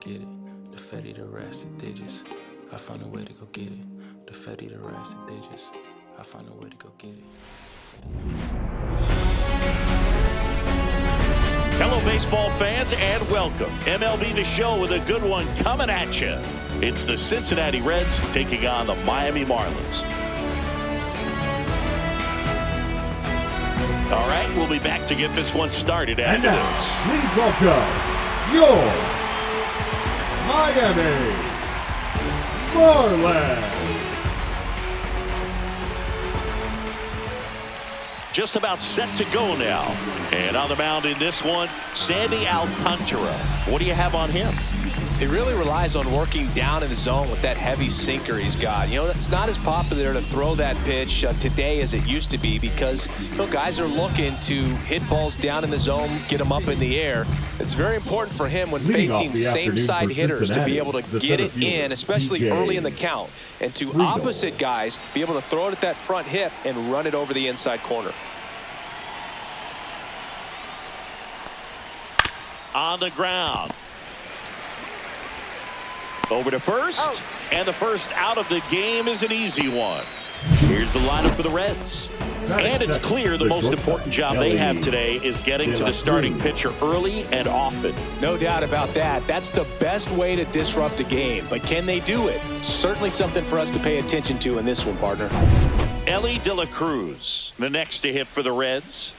Get it. The fatty, the rest, they just. I found a way to go get it. The fatty, the rest, they just. I found a way to go get it. Hello, baseball fans, and welcome. MLB The Show with a good one coming at you. It's the Cincinnati Reds taking on the Miami Marlins. All right, we'll be back to get this one started after this. Please welcome your Miami Marlins. Just about set to go now. And on the mound in this one, Sandy Alcantara. What do you have on him? He really relies on working down in the zone with that heavy sinker he's got. You know, it's not as popular to throw that pitch today as it used to be because, you know, guys are looking to hit balls down in the zone, get them up in the air. It's very important for him when facing same-side hitters to be able to get it in, especially early in the count, and to opposite guys be able to throw it at that front hip and run it over the inside corner. On the ground. Over to first, and the first out of the game is an easy one. Here's the lineup for the Reds. And it's clear the most important job they have today is getting to the starting pitcher early and often. No doubt about that. That's the best way to disrupt a game. But can they do it? Certainly something for us to pay attention to in this one, partner. Ellie De La Cruz, the next to hit for the Reds.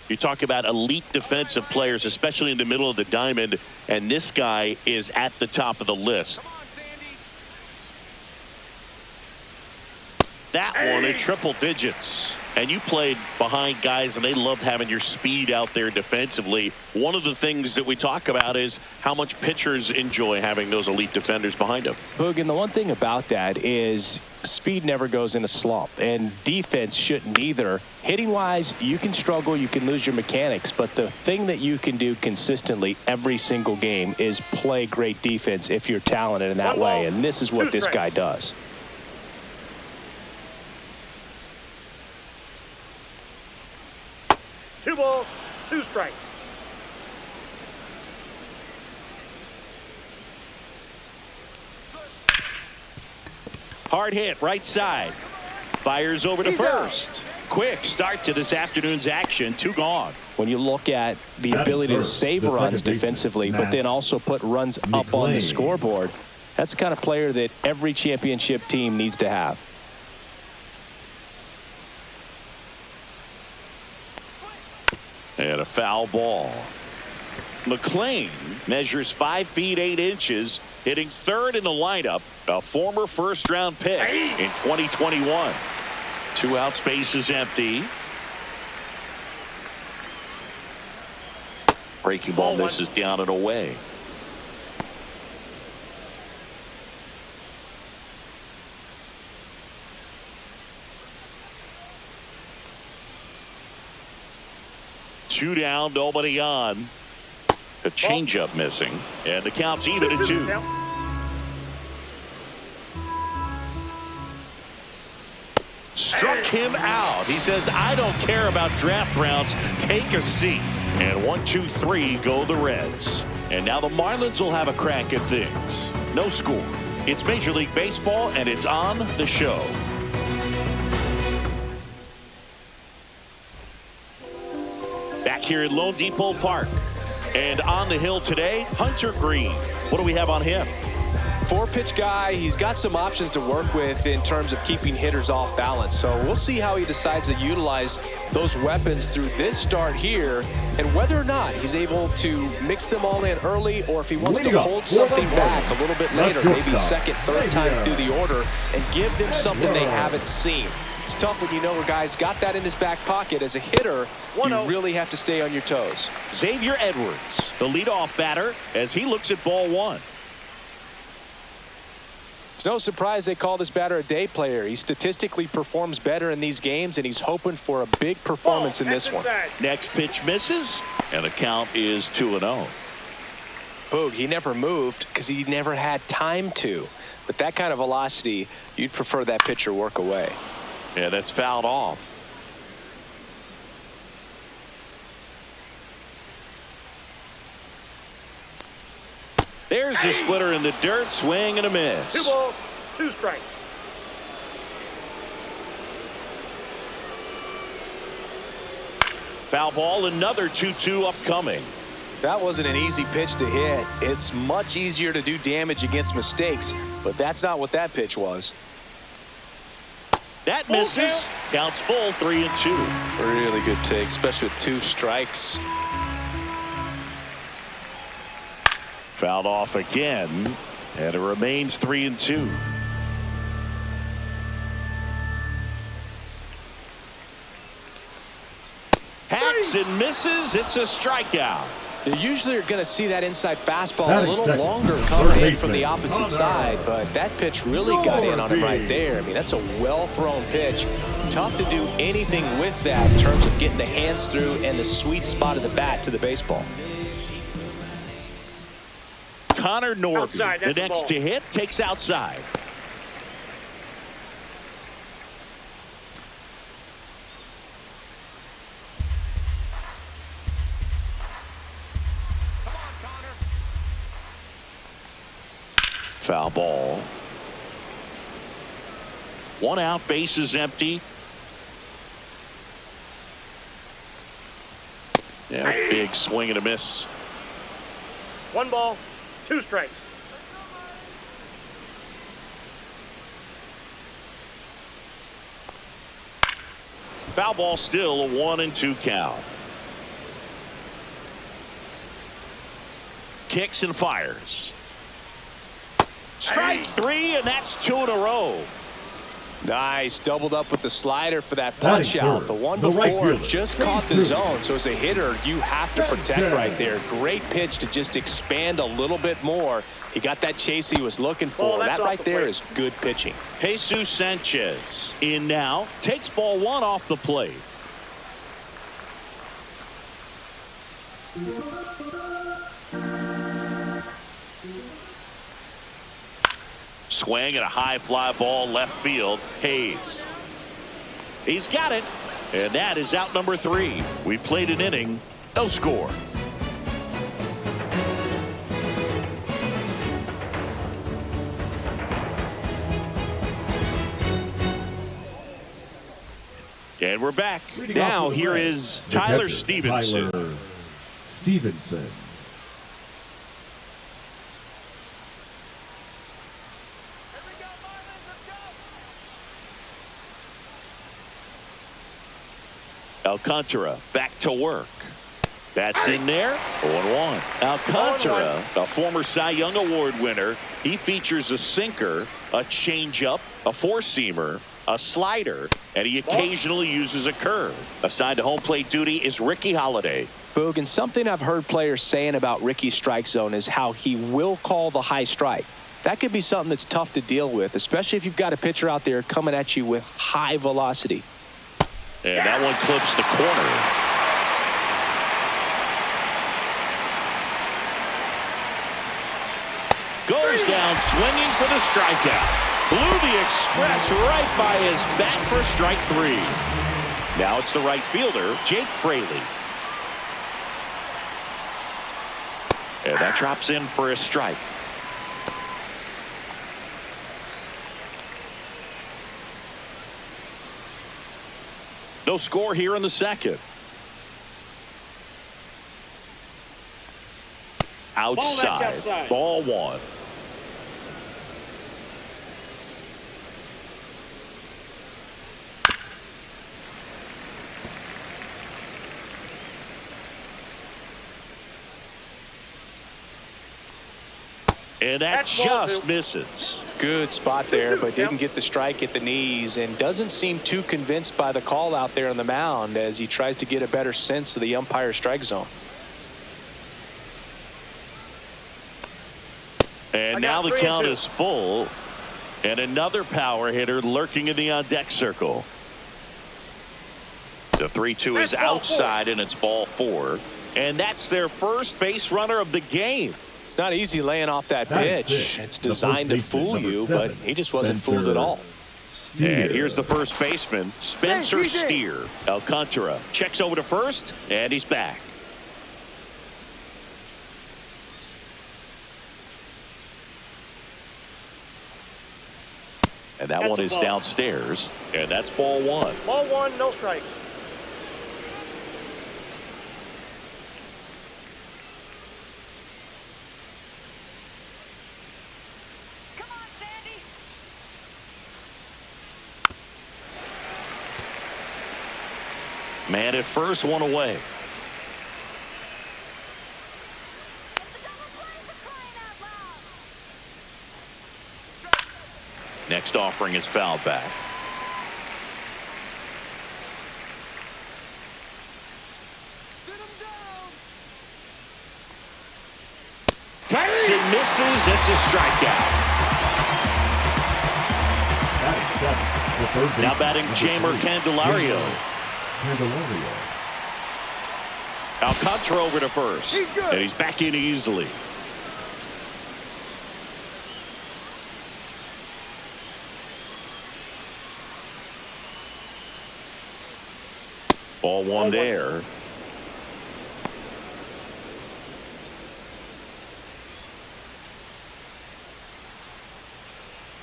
You talk about elite defensive players, especially in the middle of the diamond, and this guy is at the top of the list. That one in triple digits. And you played behind guys, and they loved having your speed out there defensively. One of the things that we talk about is how much pitchers enjoy having those elite defenders behind them. Boog, and the one thing about that is speed never goes in a slump, and defense shouldn't either. Hitting-wise, you can struggle, you can lose your mechanics, but the thing that you can do consistently every single game is play great defense if you're talented in that way, and this is what this guy does. Two balls, two strikes. Hard hit, right side. Fires over to first. Quick start to this afternoon's action. Two gone. When you look at the ability to save runs defensively, but then also put runs up on the scoreboard, that's the kind of player that every championship team needs to have. And a foul ball. McLean measures 5 feet 8 inches, hitting third in the lineup, a former first-round pick in 2021. Two out, space is empty. Breaking ball misses down and away. Two down, nobody on. A changeup missing, and the count's even at 2. Struck him out. He says, I don't care about draft rounds. Take a seat. And 1, 2, 3 go the Reds. And now the Marlins will have a crack at things. No score. It's Major League Baseball, and it's on the show. Back here at Lone Depot Park. And on the hill today, Hunter Green. What do we have on him? 4-pitch guy. He's got some options to work with in terms of keeping hitters off balance. So we'll see how he decides to utilize those weapons through this start here and whether or not he's able to mix them all in early or if he wants to hold something back a little bit later, maybe second, third time through the order and give them something they haven't seen. It's tough when you know a guy's got that in his back pocket. As a hitter, you really have to stay on your toes. Xavier Edwards, the leadoff batter, as he looks at ball 1. It's no surprise they call this batter a day player. He statistically performs better in these games, and he's hoping for a big performance in this one. Next pitch misses, and the count is 2-0. Boog, he never moved because he never had time to. With that kind of velocity, you'd prefer that pitcher work away. Yeah, that's fouled off. There's the splitter in the dirt. Swing and a miss. 2 balls, 2 strikes. Foul ball, another 2-2 upcoming. That wasn't an easy pitch to hit. It's much easier to do damage against mistakes, but that's not what that pitch was. That misses. Counts full, 3-2. Really good take, especially with 2 strikes. Fouled off again, and it remains 3-2. Hacks and misses. It's a strikeout. You usually are going to see that inside fastball a little longer coming in from the opposite side, but that pitch really got in on him right there. I mean, that's a well-thrown pitch. Tough to do anything with that in terms of getting the hands through and the sweet spot of the bat to the baseball. Connor Norby, the next to hit, takes outside. Foul ball. 1 out, bases empty. Yeah, big swing and a miss. 1 ball, 2 strikes. Foul ball, still a 1-2 count. Kicks and fires. Strike 3, and that's 2 in a row. Nice, doubled up with the slider for that punch out. The one before just caught the zone, so as a hitter, you have to protect right there. Great pitch to just expand a little bit more. He got that chase he was looking for. That right there is good pitching. Jesus Sanchez in now, takes ball 1 off the plate. Swing and a high fly ball left field. Hayes. He's got it. And that is out number 3. We played an inning. No score. And we're back. Now here is Tyler Stevenson. Tyler Stevenson. Alcantara back to work. That's in there. 0-1. Alcantara, a former Cy Young Award winner. He features a sinker, a changeup, a four-seamer, a slider, and he occasionally uses a curve. Assigned to home plate duty is Ricky Holiday. Boog, and something I've heard players saying about Ricky's strike zone is how he will call the high strike. That could be something that's tough to deal with, especially if you've got a pitcher out there coming at you with high velocity. And that one clips the corner. Goes down swinging for the strikeout. Blew the express right by his bat for strike 3. Now it's the right fielder, Jake Fraley. And that drops in for a strike. No score here in the second. Outside. Ball 1. And that just misses. Good spot there, but didn't get the strike at the knees and doesn't seem too convinced by the call out there on the mound as he tries to get a better sense of the umpire's strike zone. And now the count is full. And another power hitter lurking in the on-deck circle. The 3-2 is outside, and it's ball 4. And that's their first base runner of the game. It's not easy laying off that pitch. It's designed to fool you, but he just wasn't fooled at all. And here's the first baseman, Spencer Steer. Alcantara checks over to first, and he's back. And that That's one a is ball. downstairs. And that's ball one. Ball one, no strike. Come on, Sandy. Man at first, one away. It's the double play for crying out loud. Next offering is fouled back. Sit him down. Cuts and misses. It's a strikeout. Batting seventh, the third baseman, Now batting number Jamer 3, Candelario. Candelario. Alcantara over to first. He's good. And he's back in easily. Ball one there.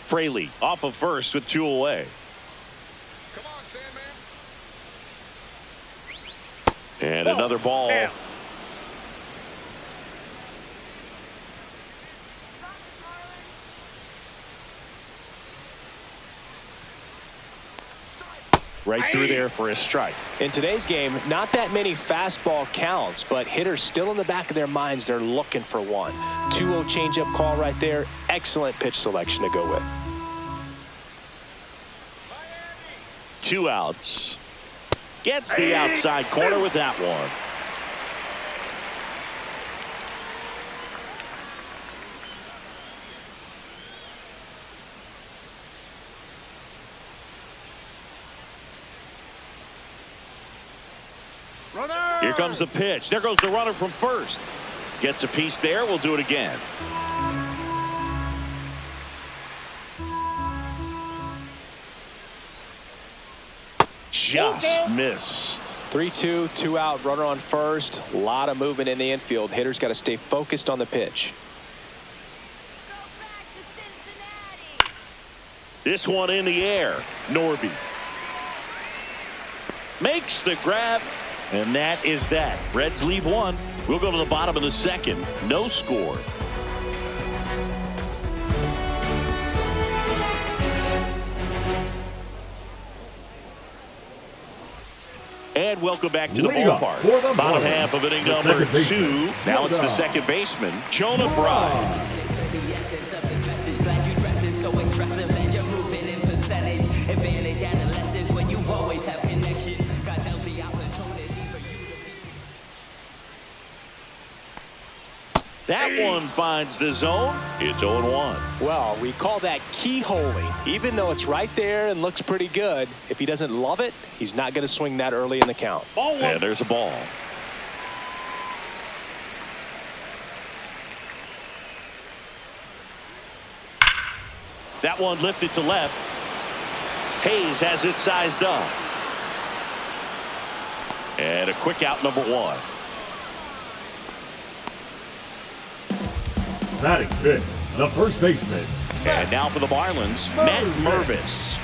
Fraley off of first with 2 away. Come on, Sandman. And another ball. Damn. Right through there for a strike. In today's game, not that many fastball counts, but hitters still in the back of their minds, they're looking for one. 2-0 changeup call right there. Excellent pitch selection to go with. 2 outs. Gets the outside corner with that one. Here comes the pitch. There goes the runner from first. Gets a piece there. We'll do it again. Just missed. 3-2, 2 out, runner on first. A lot of movement in the infield. Hitters got to stay focused on the pitch. Go back to Cincinnati. This one in the air. Norby makes the grab, and that is that. Reds leave one. We'll go to the bottom of the second. No score. And welcome back to the Leading up ballpark. for the Bottom Marlins, half of inning the number second baseman, 2. Now it's the Jonah. second baseman, Jonah Bride. That one finds the zone. It's 0-1. Well, we call that keyholing. Even though it's right there and looks pretty good, if he doesn't love it, he's not going to swing that early in the count. Ball one. And there's a ball. That one lifted to left. Hayes has it sized up. And a quick out, number 1. Batting fifth, the first baseman, And now for the Marlins, Matt Mervis.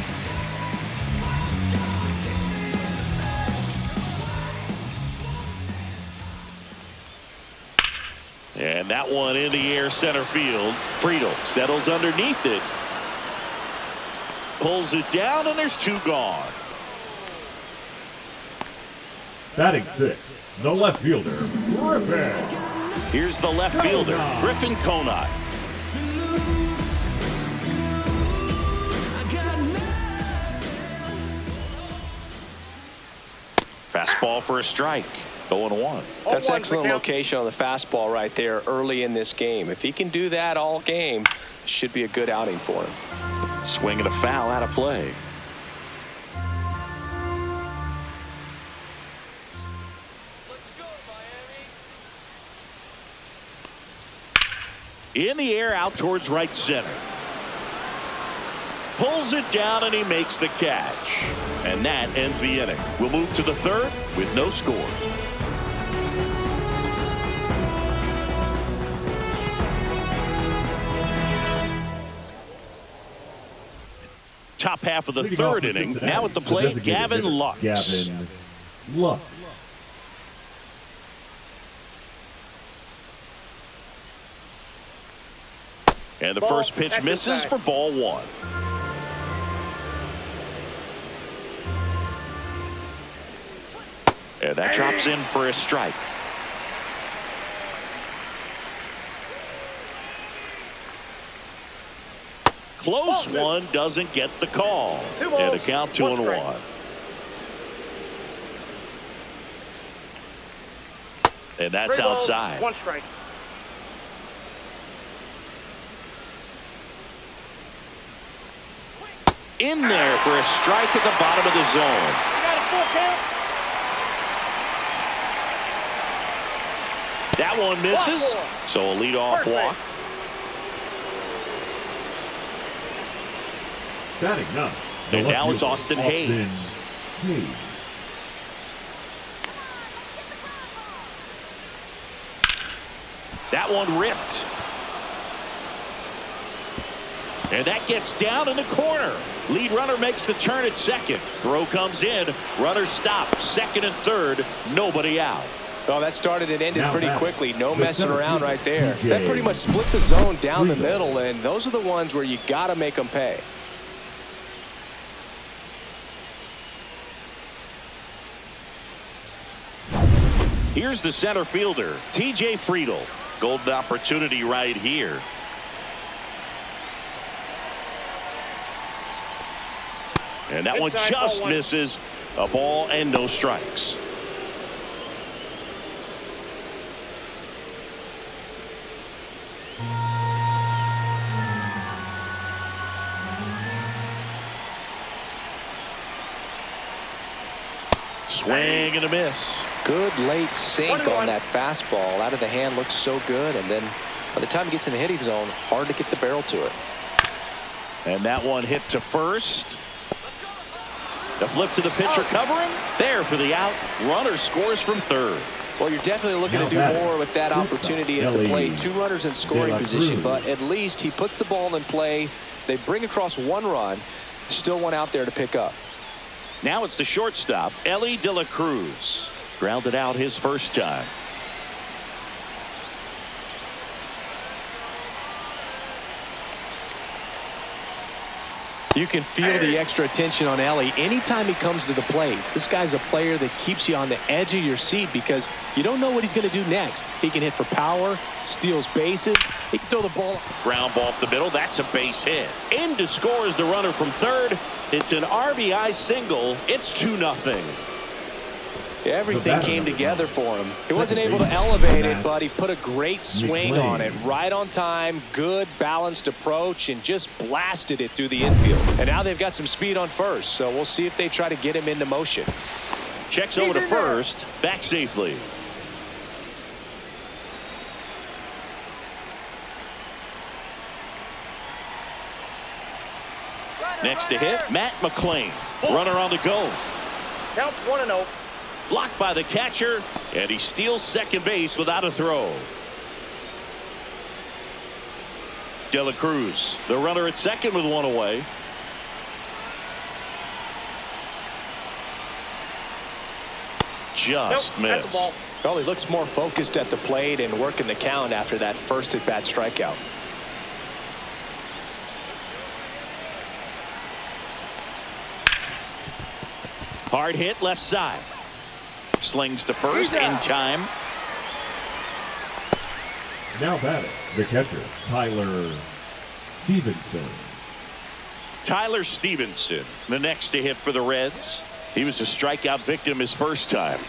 And that one in the air center field. Friedel settles underneath it. Pulls it down, and there's 2 gone. batting sixth, the left fielder, Griffin. Here's the left fielder, Griffin Conant. Fastball for a strike. 0-1. That's 0-1's the excellent count. location on the fastball right there early in this game. If he can do that all game, should be a good outing for him. Swing and a foul out of play. In the air out towards right center. Pulls it down and he makes the catch. And that ends the inning. We'll move to the third with no score. Top half of the Leading off third for inning. Cincinnati, Now at the the plate, designated Gavin hitter, Lux. Gavin Lux. And the Ball, first pitch that's misses inside. for ball one. And that drops in for a strike. Close one, doesn't get the call. Two balls, And a count 2-1. strike. And that's 3 balls, outside. 1 strike. In there for a strike at the bottom of the zone. You got a full count. That one misses. Walk. So a leadoff Perfect. walk. Batting now. the And left now it's fielder, Austin Hayes. Hayes. That one ripped. And that gets down in the corner. Lead runner makes the turn at second. Throw comes in. Runner stopped. Second and third. Nobody out. Well, that started and ended Now pretty batting, quickly. No the messing center around fielder, right there. TJ That pretty much split the zone down the Friedel. middle, and those are the ones where you got to make them pay. Here's the center fielder, TJ Friedel. Golden opportunity right here. And that one Inside, just ball 1. misses. A ball and no strikes. Swing and a miss. Good late sink 1-1. on that fastball. Out of the hand, looks so good, and then by the time it gets in the hitting zone, hard to get the barrel to it. And that one hit to first. The flip to the pitcher covering. There for the out. Runner scores from third. Well, you're definitely looking Now to do batting, more with that shortstop, opportunity at the Ellie plate. 2 runners in scoring De La position, Cruz. but at least he puts the ball in play. They bring across 1 run. Still one out there to pick up. Now it's the shortstop, Ellie De La Cruz. Grounded out his first time. You can feel the extra attention on Ellie anytime he comes to the plate. This guy's a player that keeps you on the edge of your seat because you don't know what he's going to do next. He can hit for power, steals bases, he can throw the ball. Ground ball up the middle. That's a base hit. In to score is the runner from third. It's an RBI single. It's 2-0. Everything came together for him. He wasn't Second able to base, elevate it, Matt but he put a great swing McLean. on it. Right on time, good balanced approach, and just blasted it through the infield. And now they've got some speed on first, so we'll see if they try to get him into motion. Checks over to first. Back safely. Next to hit, Matt McLean. Runner on the go. Counts 1-0. Blocked by the catcher, and he steals second base without a throw. De La Cruz, the runner at second with 1 away. Just Nope, that's a ball. missed. Well, he looks more focused at the plate and working the count after that first at-bat strikeout. Hard hit left side. Slings to first He's in out. time. Now batting, the catcher, Tyler Stevenson. Tyler Stevenson, the next to hit for the Reds. He was a strikeout victim his first time.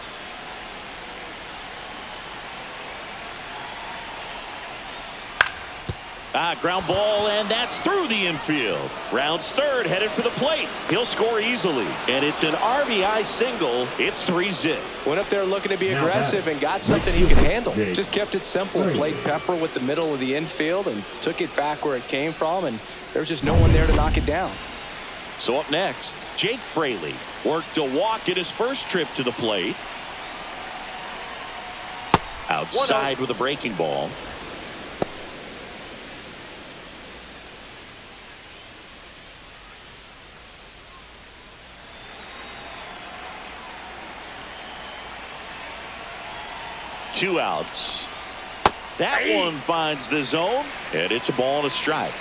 Ground ball, and that's through the infield. Rounds third, headed for the plate. He'll score easily, and it's an RBI single. It's 3-0. Went up there looking to be Now aggressive batting, and got right something he fielder, could handle. Jake Just kept it simple. Fraley. Played pepper with the middle of the infield and took it back where it came from, and there was just no one there to knock it down. So up next, Jake Fraley worked a walk in his first trip to the plate. Outside with a breaking ball. 2 outs. That one finds the zone, and it's a ball and a strike.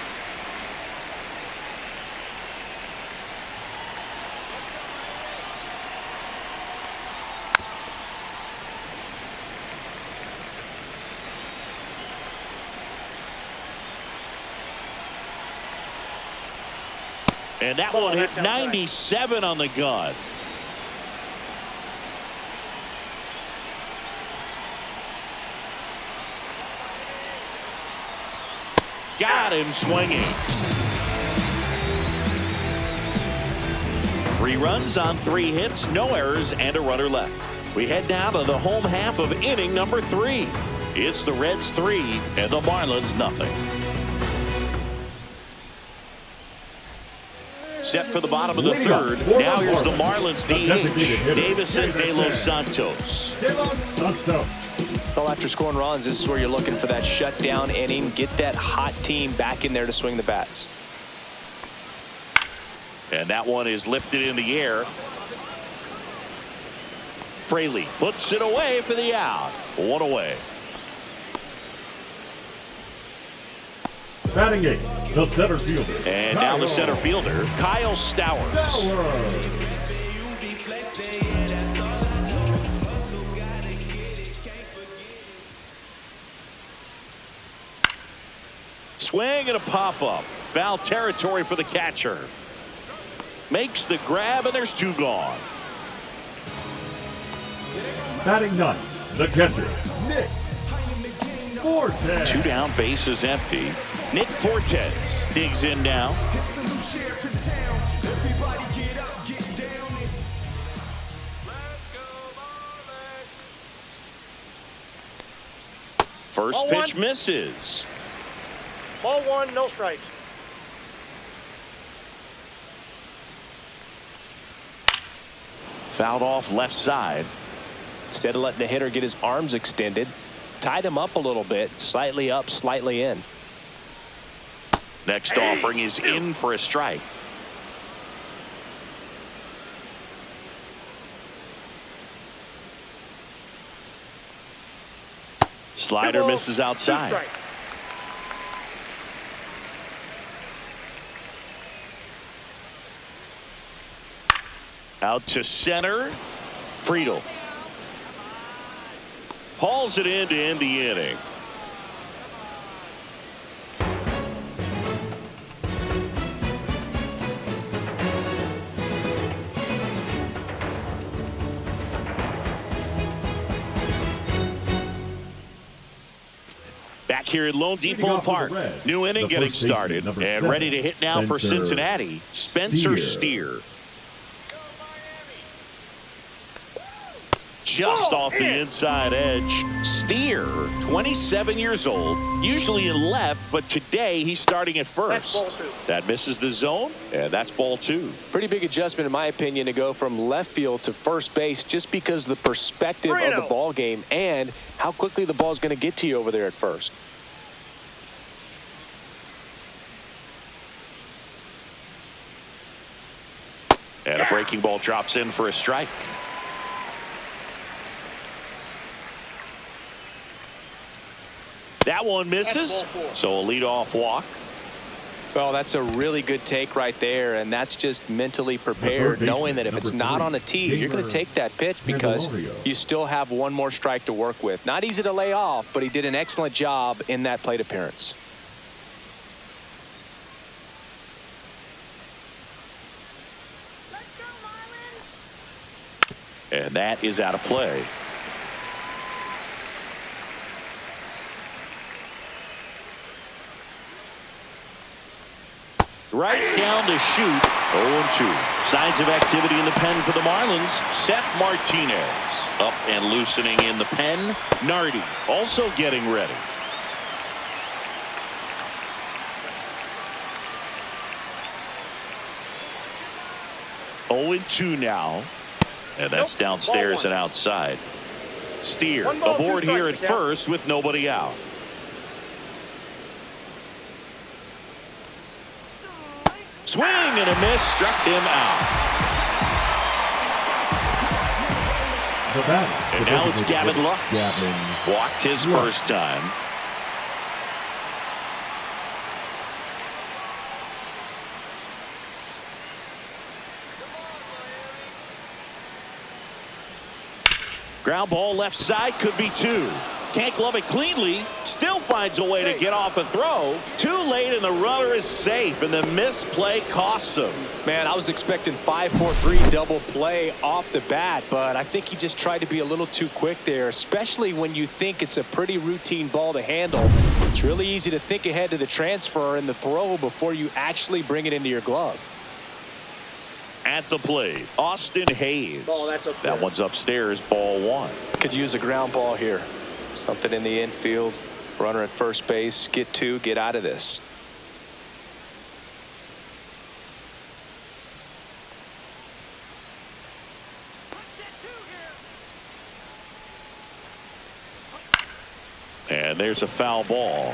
And that one hit 97 on the gun. Got him swinging. 3 runs on 3 hits, no errors, and a runner left. We head down to the home half of inning number 3. It's the Reds 3 and the Marlins nothing. Set for the bottom of the third. Now here's the Marlins DH, Davison De Los Santos. Well, after scoring runs, this is where you're looking for that shutdown inning. Get that hot team back in there to swing the bats. And that one is lifted in the air. Fraley puts it away for the out. 1 away. Batting 8, the center fielder. And now the center fielder, Kyle Stowers. Swing and a pop-up. Foul territory for the catcher. Makes the grab, and there's 2 gone. Batting 9, the catcher, Nick Fortes. 2 down, bases empty. Nick Fortes digs in now. First pitch misses. Ball 1, no strikes. Fouled off left side. Instead of letting the hitter get his arms extended, tied him up a little bit, slightly up, slightly in. Next offering is in for a strike. Slider misses outside. Out to center. Friedel hauls it in to end the inning. Back here at Lone Depot Park. New inning getting started and ready to hit now for Cincinnati. Spencer Steer. Just off the inside edge. Steer, 27 years old, usually in left, but today he's starting at first. That misses the zone, and that's ball 2. Pretty big adjustment, in my opinion, to go from left field to first base, just because of the perspective of the ball game and how quickly the ball is going to get to you over there at first. And a breaking ball drops in for a strike. That one misses, so a leadoff walk. Well, that's a really good take right there, and that's just mentally prepared, knowing that if it's not on a tee, you're going to take that pitch because you still have one more strike to work with. Not easy to lay off, but he did an excellent job in that plate appearance. Let's go, Marlins. And that is out of play. Right down to shoot. 0-2. Signs of activity in the pen for the Marlins. Seth Martinez up and loosening in the pen. Nardi also getting ready. Oh, 2 now. And that's downstairs and outside. Steer aboard here at first with nobody out. Swing and a miss, struck him out. The batter. And now it's Gavin Lux. Gavin Walked his Lux. first time. Ground ball left side, could be two. Can't glove it cleanly. Still finds a way to get off a throw. Too late, and the runner is safe, and the misplay costs him. Man, I was expecting 5-4-3 double play off the bat, but I think he just tried to be a little too quick there, especially when you think it's a pretty routine ball to handle. It's really easy to think ahead to the transfer and the throw before you actually bring it into your glove. At the plate, Austin Hayes. Oh, that's okay. That one's upstairs, ball one. Could use a ground ball here. Something in the infield. Runner at first base. Get two. Get out of this. And there's a foul ball.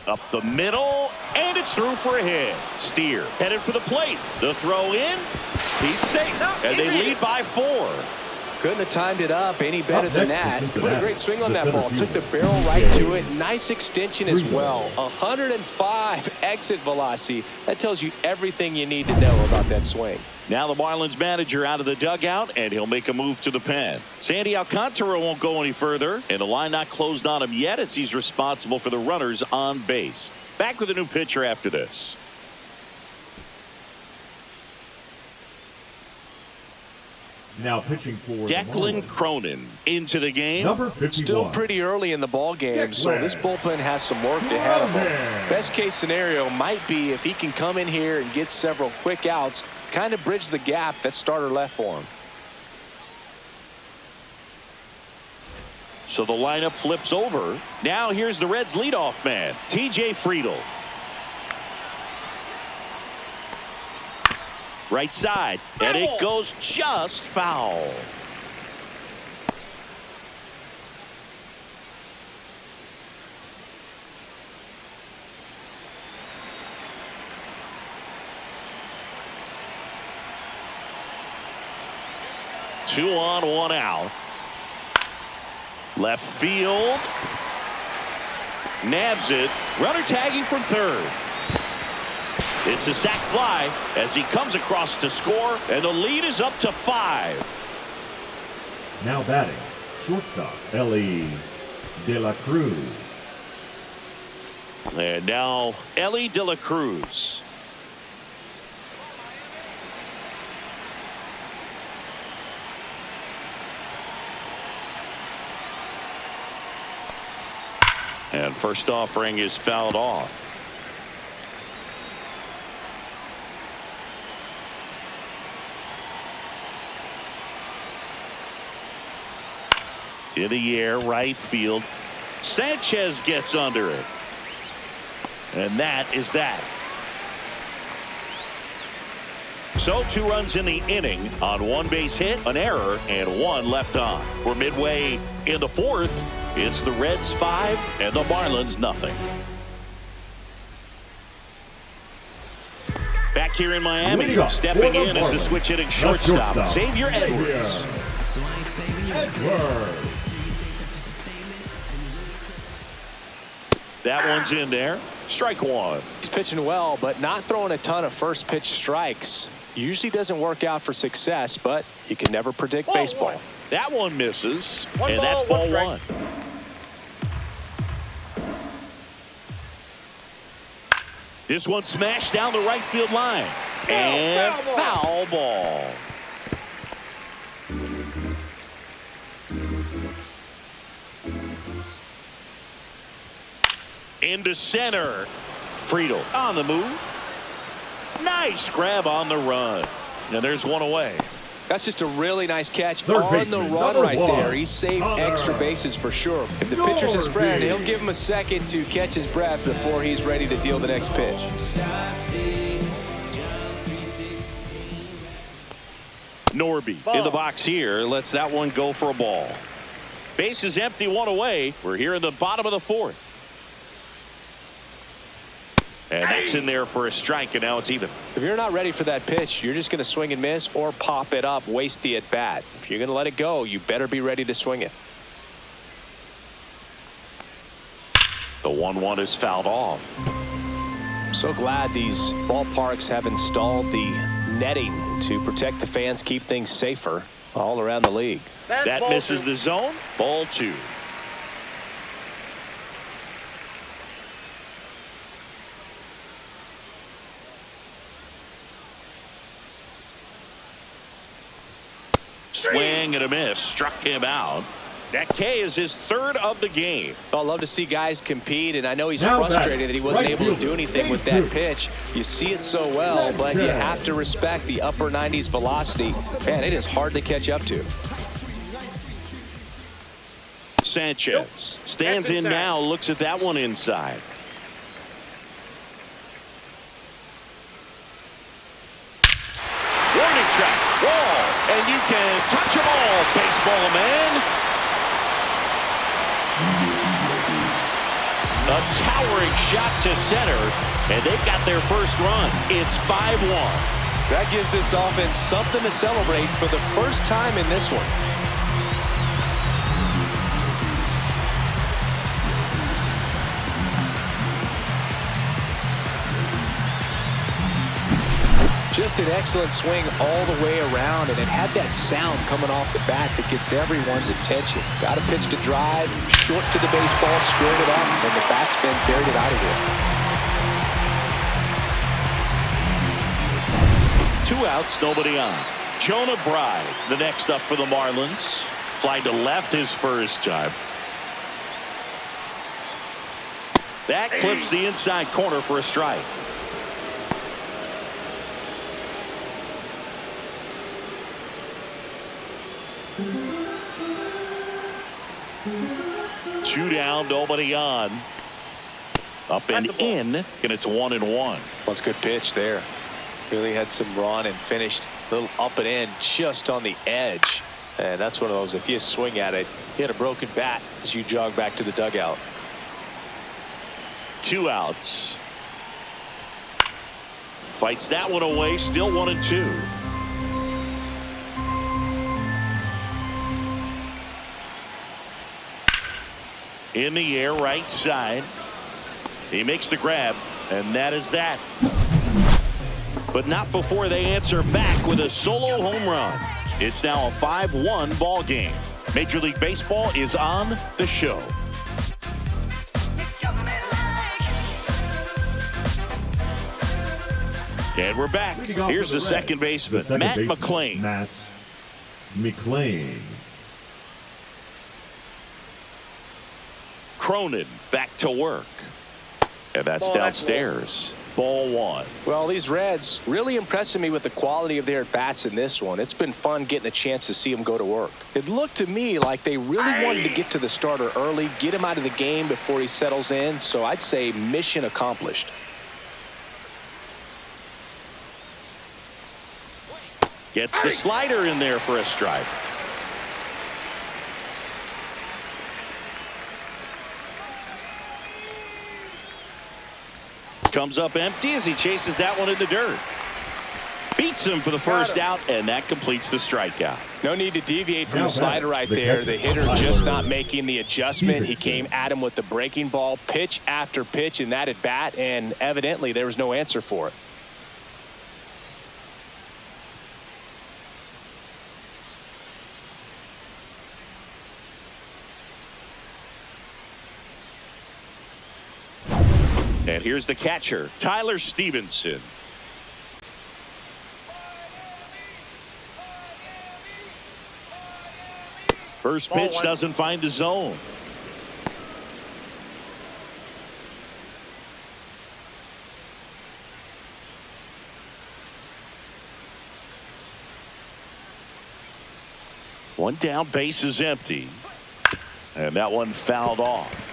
Up the middle, and it's through for a hit. Steer headed for the plate. The throw in. He's safe, and they lead by 4. Couldn't have timed it up any better than that. Put a great swing on that ball. Took the fielder. barrel right to it. Nice extension as well. 105 exit velocity. That tells you everything you need to know about that swing. Now the Marlins manager out of the dugout, and he'll make a move to the pen. Sandy Alcantara won't go any further, and the line not closed on him yet as he's responsible for the runners on base. Back with a new pitcher after this. Now pitching for Declan Cronin into the game. number 51. Still pretty early in the ball game, so this bullpen has some work ahead of him. Best case scenario might be if he can come in here and get several quick outs, kind of bridge the gap that starter left for him. So the lineup flips over. Now here's the Reds leadoff man, TJ Friedl. Right side, and it goes just foul. Two on, one out. Left field. Nabs it. Runner tagging from third. It's a sac fly as he comes across to score, and the lead is up to 5. Now batting, shortstop, Ellie De La Cruz. And now Ellie De La Cruz. And first offering is fouled off. In the air, right field. Sanchez gets under it. And that is that. So 2 runs in the inning on 1 base hit, an error, and 1 left on. We're midway in the 4th. It's the Reds 5 and the Marlins nothing. Back here in Miami, stepping in as the switch hitting shortstop, Xavier Edwards. That one's in there. Strike 1. He's pitching well, but not throwing a ton of first pitch strikes. Usually doesn't work out for success, but you can never predict baseball. That one misses, One and ball, that's ball one 1. This one smashed down the right field line. And foul ball. Into center. Friedl on the move. Nice grab on the run. And there's one away. That's just a really nice catch Third on the baseman, run number right 1. there. He saved extra bases for sure. If the pitcher's his friend, he'll give him a second to catch his breath before he's ready to deal the next pitch. Norby in the box here. Lets that one go for a ball. Base is empty, 1 away. We're here in the bottom of the 4th. And that's in there for a strike, and now it's even. If you're not ready for that pitch, you're just going to swing and miss or pop it up, waste the at-bat. If you're going to let it go, you better be ready to swing it. The 1-1 is fouled off. I'm so glad these ballparks have installed the netting to protect the fans, keep things safer all around the league. That misses the zone. Ball 2. Swing and a miss. Struck him out. That K is his 3rd of the game. Well, I love to see guys compete, and I know he's Now frustrated that he wasn't right able to do fielder, anything with that pitch. You see it so well, but you have to respect the upper 90s velocity. Man, it is hard to catch up to. Sanchez stands in now, looks at that one inside. Warning track, wall, and you can touch them all, baseball man. A towering shot to center, and they've got their first run. It's 5-1. That gives this offense something to celebrate for the first time in this one. Just an excellent swing all the way around, and it had that sound coming off the bat that gets everyone's attention. Got a pitch to drive, short to the baseball, squared it up, and the backspin buried it out of here. 2 outs, nobody on. Jonah Bride, the next up for the Marlins. Fly to left his first time. That clips the inside corner for a strike. Two down, nobody on. Up and in, and it's 1-1. That's a good pitch there. Really had some run and finished a little up and in just on the edge. And that's one of those, if you swing at it, you hit a broken bat as you jog back to the dugout. 2 outs. Fights that one away, still 1-2. In the air, right side. He makes the grab, and that is that. But not before they answer back with a solo home run. It's now a 5-1 ball game. Major League Baseball is on the show. And we're back. Here's the second baseman, Matt McLain. Matt McLain. Cronin back to work. And that's downstairs. Ball 1. Well, these Reds really impressing me with the quality of their at-bats in this one. It's been fun getting a chance to see them go to work. It looked to me like they really wanted to get to the starter early, get him out of the game before he settles in. So I'd say mission accomplished. Gets the slider in there for a strike. Comes up empty as he chases that one in the dirt. Beats him for the first out, and that completes the strikeout. No need to deviate from the slider right there. The hitter just not making the adjustment. He came at him with the breaking ball, pitch after pitch in that at bat, and evidently there was no answer for it. And here's the catcher, Tyler Stevenson. First pitch doesn't find the zone. One down, base is empty. And that one fouled off.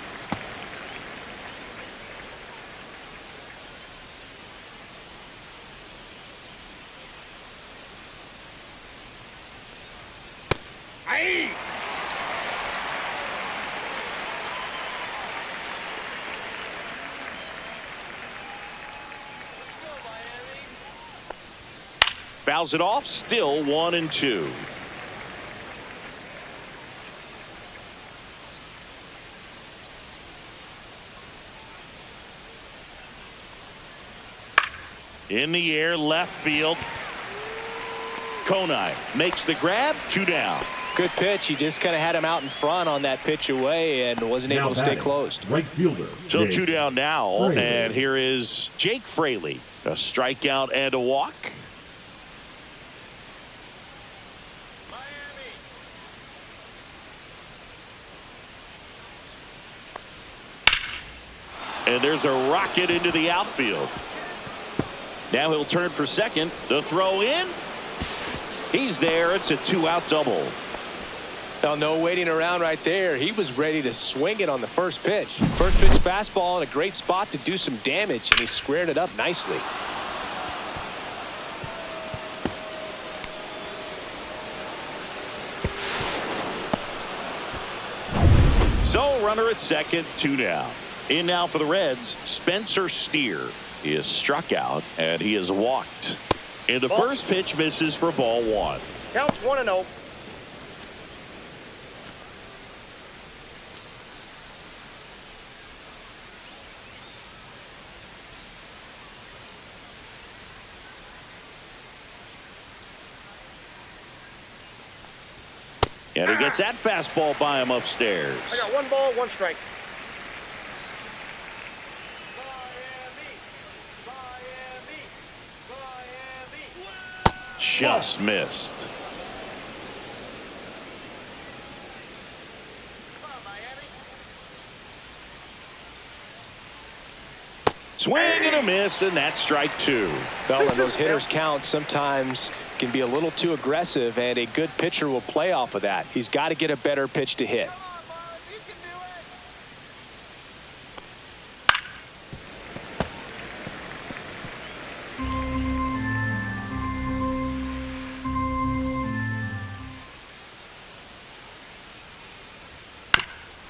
Fouls it off. Still 1-2. In the air, left field. Konai makes the grab. 2 down. Good pitch. He just kind of had him out in front on that pitch away and wasn't able to stay closed. Right fielder. So Jake 2 down now. Fraley. And here is Jake Fraley. A strikeout and a walk. And there's a rocket into the outfield. Now he'll turn for second. The throw in. He's there. It's a 2-out double. Now, no waiting around right there. He was ready to swing it on the first pitch. First pitch fastball in a great spot to do some damage, and he squared it up nicely. So runner at second, 2 down. In now for the Reds, Spencer Steer. He is struck out and he is walked. And the first pitch misses for ball 1. Counts 1-0. And he gets that fastball by him upstairs. I got 1 ball, 1 strike. Just missed. Swing and a miss, and that's strike 2. Well, when those hitters count, sometimes can be a little too aggressive, and a good pitcher will play off of that. He's got to get a better pitch to hit.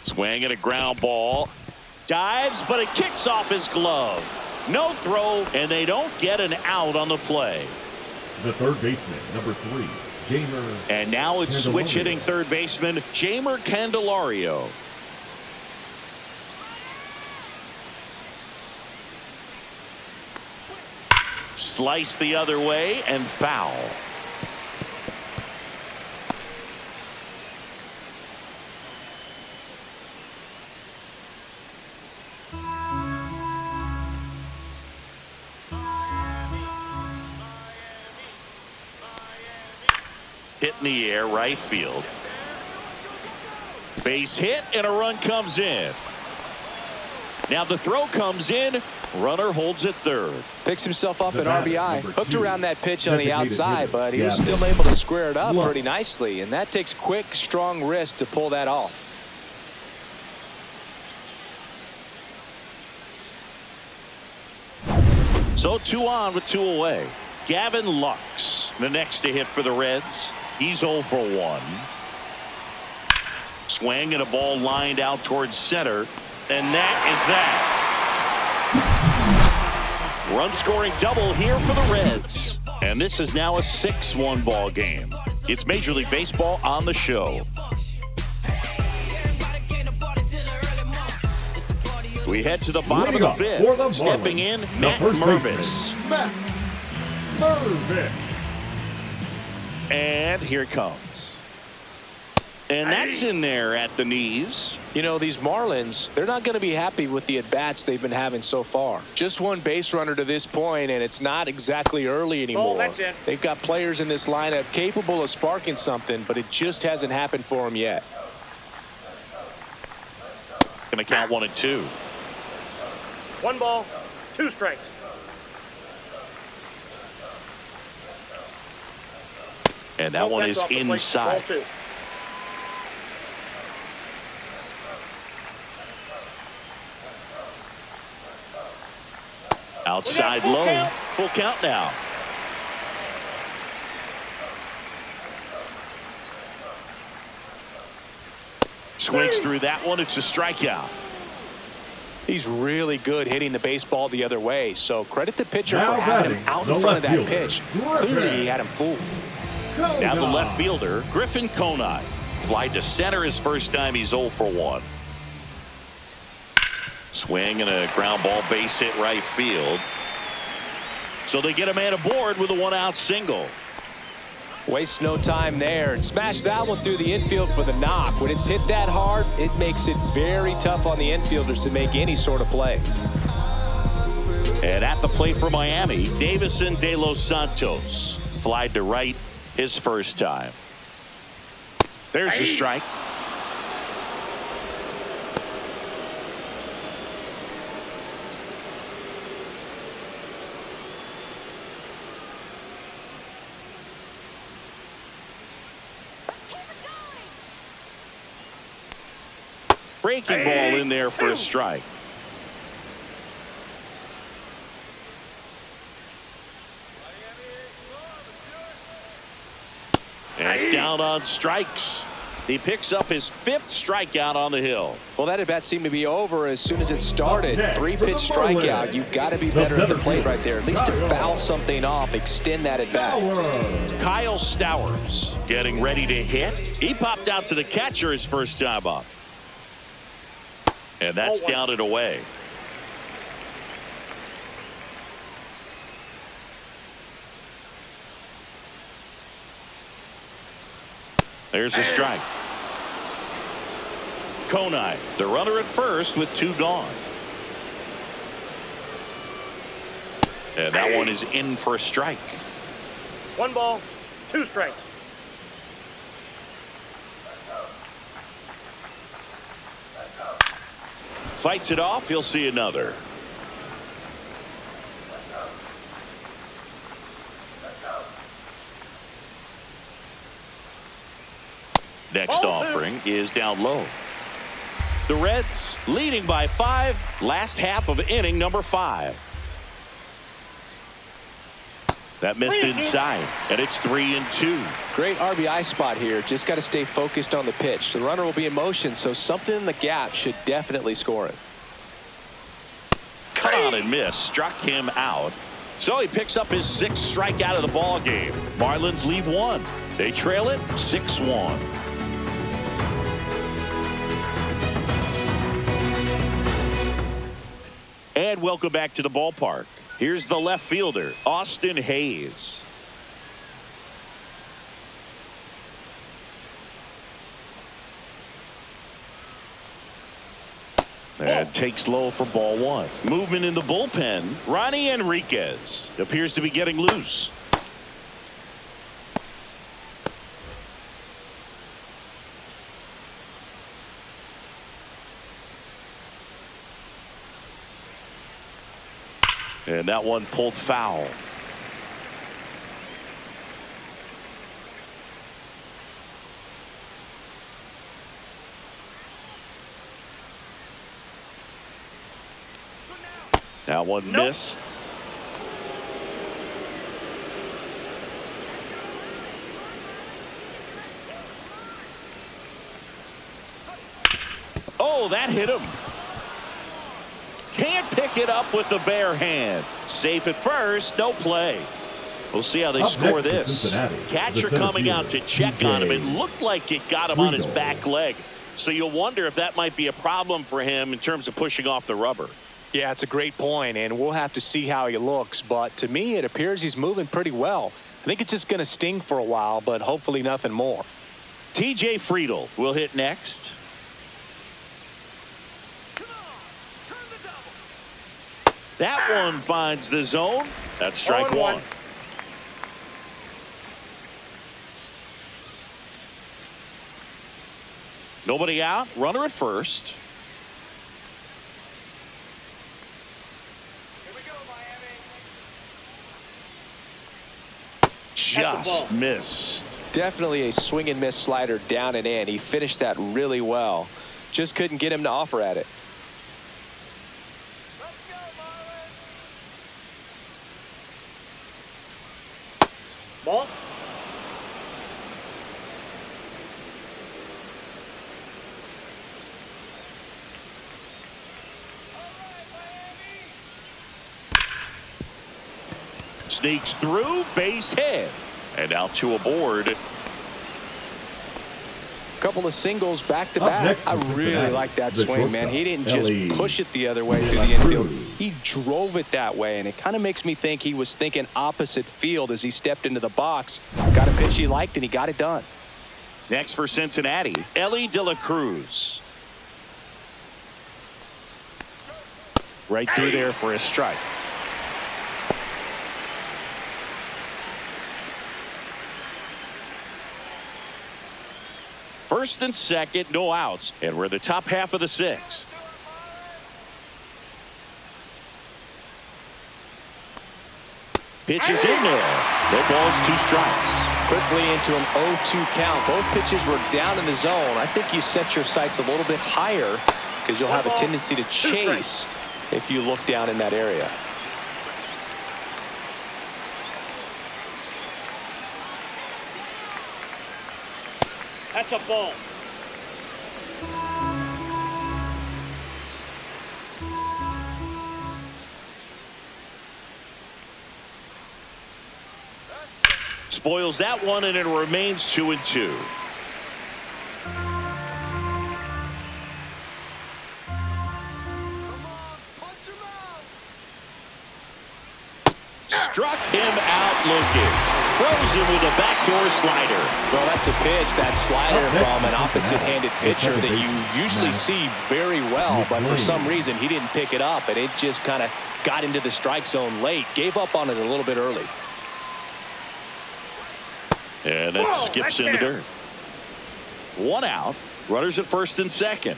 Swing and a ground ball. Dives, but it kicks off his glove. No throw, and they don't get an out on the play. The third baseman, number 3, Jamer. And now it's switch hitting third baseman, Jamer Candelario. Slice the other way and foul. Hit in the air, right field. Base hit, and a run comes in. Now the throw comes in. Runner holds at third. Picks himself up The at batter, RBI. number Hooked 2, around that pitch on the designated outside, hitter, but he was Gavin still able to square it up Lux. pretty nicely, and that takes quick, strong wrist to pull that off. So 2 on with 2 away. Gavin Lux, the next to hit for the Reds. He's 0 for 1. Swing and a ball lined out towards center. And that is that. Run scoring double here for the Reds. And this is now a 6-1 ball game. It's Major League Baseball on the show. We head to the bottom of the fifth. Stepping in, Matt Mervis. Matt Mervis. And here it comes. And that's in there at the knees. You know, these Marlins, they're not going to be happy with the at-bats they've been having so far. Just 1 base runner to this point, and it's not exactly early anymore. that's it. They've got players in this lineup capable of sparking something, but it just hasn't happened for them yet. Going to count 1 and 2. 1 ball, 2 strikes. And that one That's is off the plate. inside. Ball 2. Outside full low. count. Full count now. Swings through that one. It's a strikeout. He's really good hitting the baseball the other way, so credit the pitcher Now for having batting, him out the in front of left that fielder, pitch. Griffin. Clearly, he had him fooled. Now the left fielder, Griffin Conine. Fly to center his first time. He's 0 for 1. Swing and a ground ball base hit right field. So they get a man aboard with a 1-out single. Waste no time there and smash that one through the infield for the knock. When it's hit that hard, it makes it very tough on the infielders to make any sort of play. And at the plate for Miami, Davison De Los Santos. Flied to right his first time. There's the strike. Breaking ball in there for a strike. And down on strikes. He picks up his 5th strikeout on the hill. Well, that at bat seemed to be over as soon as it started. 3-pitch strikeout. You've got to be better at the plate right there. At least to foul something off, extend that at bat. Kyle Stowers getting ready to hit. He popped out to the catcher his first time up. And that's down and away. There's a strike. Conine, the runner at first with 2 gone. And that one is in for a strike. 1 ball, 2 strikes. Fights it off. He'll see another. Next offering is down low. The Reds leading by 5. Last half of inning number 5. That missed inside, and it's 3-2. Great RBI spot here. Just got to stay focused on the pitch. The runner will be in motion, so something in the gap should definitely score it. Cut on and miss. Struck him out. So he picks up his 6th strikeout of the ball game. Marlins lead 1. They trail it 6-1. And welcome back to the ballpark. Here's the left fielder, Austin Hayes. And takes low for ball 1. Movement in the bullpen. Ronnie Enriquez appears to be getting loose. And that one pulled foul. That one missed. Oh, that hit him. Can't pick it up with the bare hand. Safe at first, no play. We'll see how they score this. Catcher coming out to check on him. It looked like it got him on his back leg. So you'll wonder if that might be a problem for him in terms of pushing off the rubber. Yeah, it's a great point, and we'll have to see how he looks. But to me, it appears he's moving pretty well. I think it's just going to sting for a while, but hopefully nothing more. TJ Friedl will hit next. That one finds the zone. That's strike 1. Nobody out. Runner at first. Here we go, Miami. Just missed. Definitely a swing and miss slider down and in. He finished that really well. Just couldn't get him to offer at it. Ball. Sneaks through, base hit. And now 2 aboard. Couple of singles back to back. I really like that swing, man. He didn't just push it the other way through the infield. He drove it that way, and it kind of makes me think he was thinking opposite field as he stepped into the box. Got a pitch he liked, and he got it done. Next for Cincinnati, Ellie De La Cruz. Right through there for a strike. First and second, no outs, and we're the top half of the 6th. Pitch is in there. No balls, 2 strikes. Quickly into an 0-2 count. Both pitches were down in the zone. I think you set your sights a little bit higher because you'll have a tendency to chase if you look down in that area. That's a ball. Spoils that one, and it remains 2-2. Struck him out looking. Frozen with a backdoor slider. Well, that's a pitch, that slider from an opposite-handed pitcher that you usually see very well, but for some reason he didn't pick it up, and it just kind of got into the strike zone late. Gave up on it a little bit early. And that skips in the dirt. 1 out. Runners at first and second.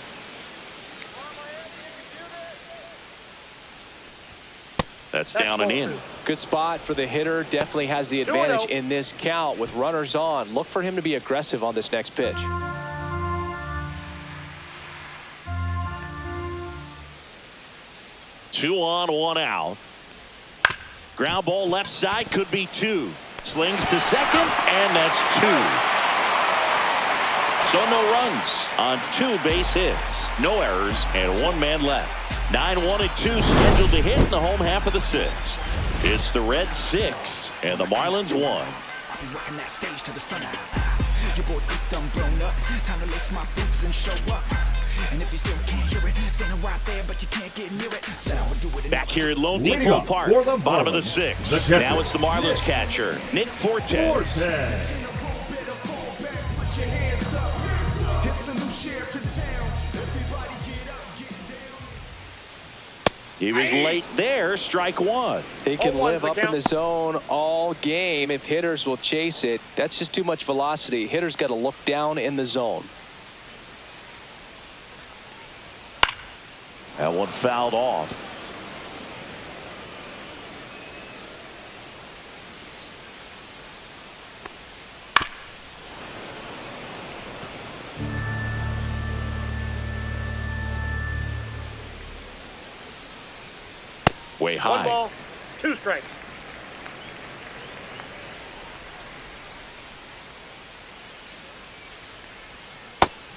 That's down and in. Good spot for the hitter. Definitely has the advantage in this count with runners on. Look for him to be aggressive on this next pitch. Two on, 1 out. Ground ball left side, could be 2. Slings to second, and that's 2. So no runs on 2 base hits. No errors, and 1 man left. 9-1-2 scheduled to hit in the home half of the 6th. It's the Reds 6 and the Marlins 1. I'll be working that stage to the sun out. Your boy Coop done blown up. Time to lace my boots and show up. And if you still can't hear it, standing right there, but you can't get near it. Said I would do it. Back here at Lone Depot Park, bottom of the 6th. Now it's the Marlins catcher, Nick Fortes. He was late there, strike 1. He can live up in the zone all game if hitters will chase it. That's just too much velocity. Hitters got to look down in the zone. That one fouled off. Way high. 1 ball, 2 strikes.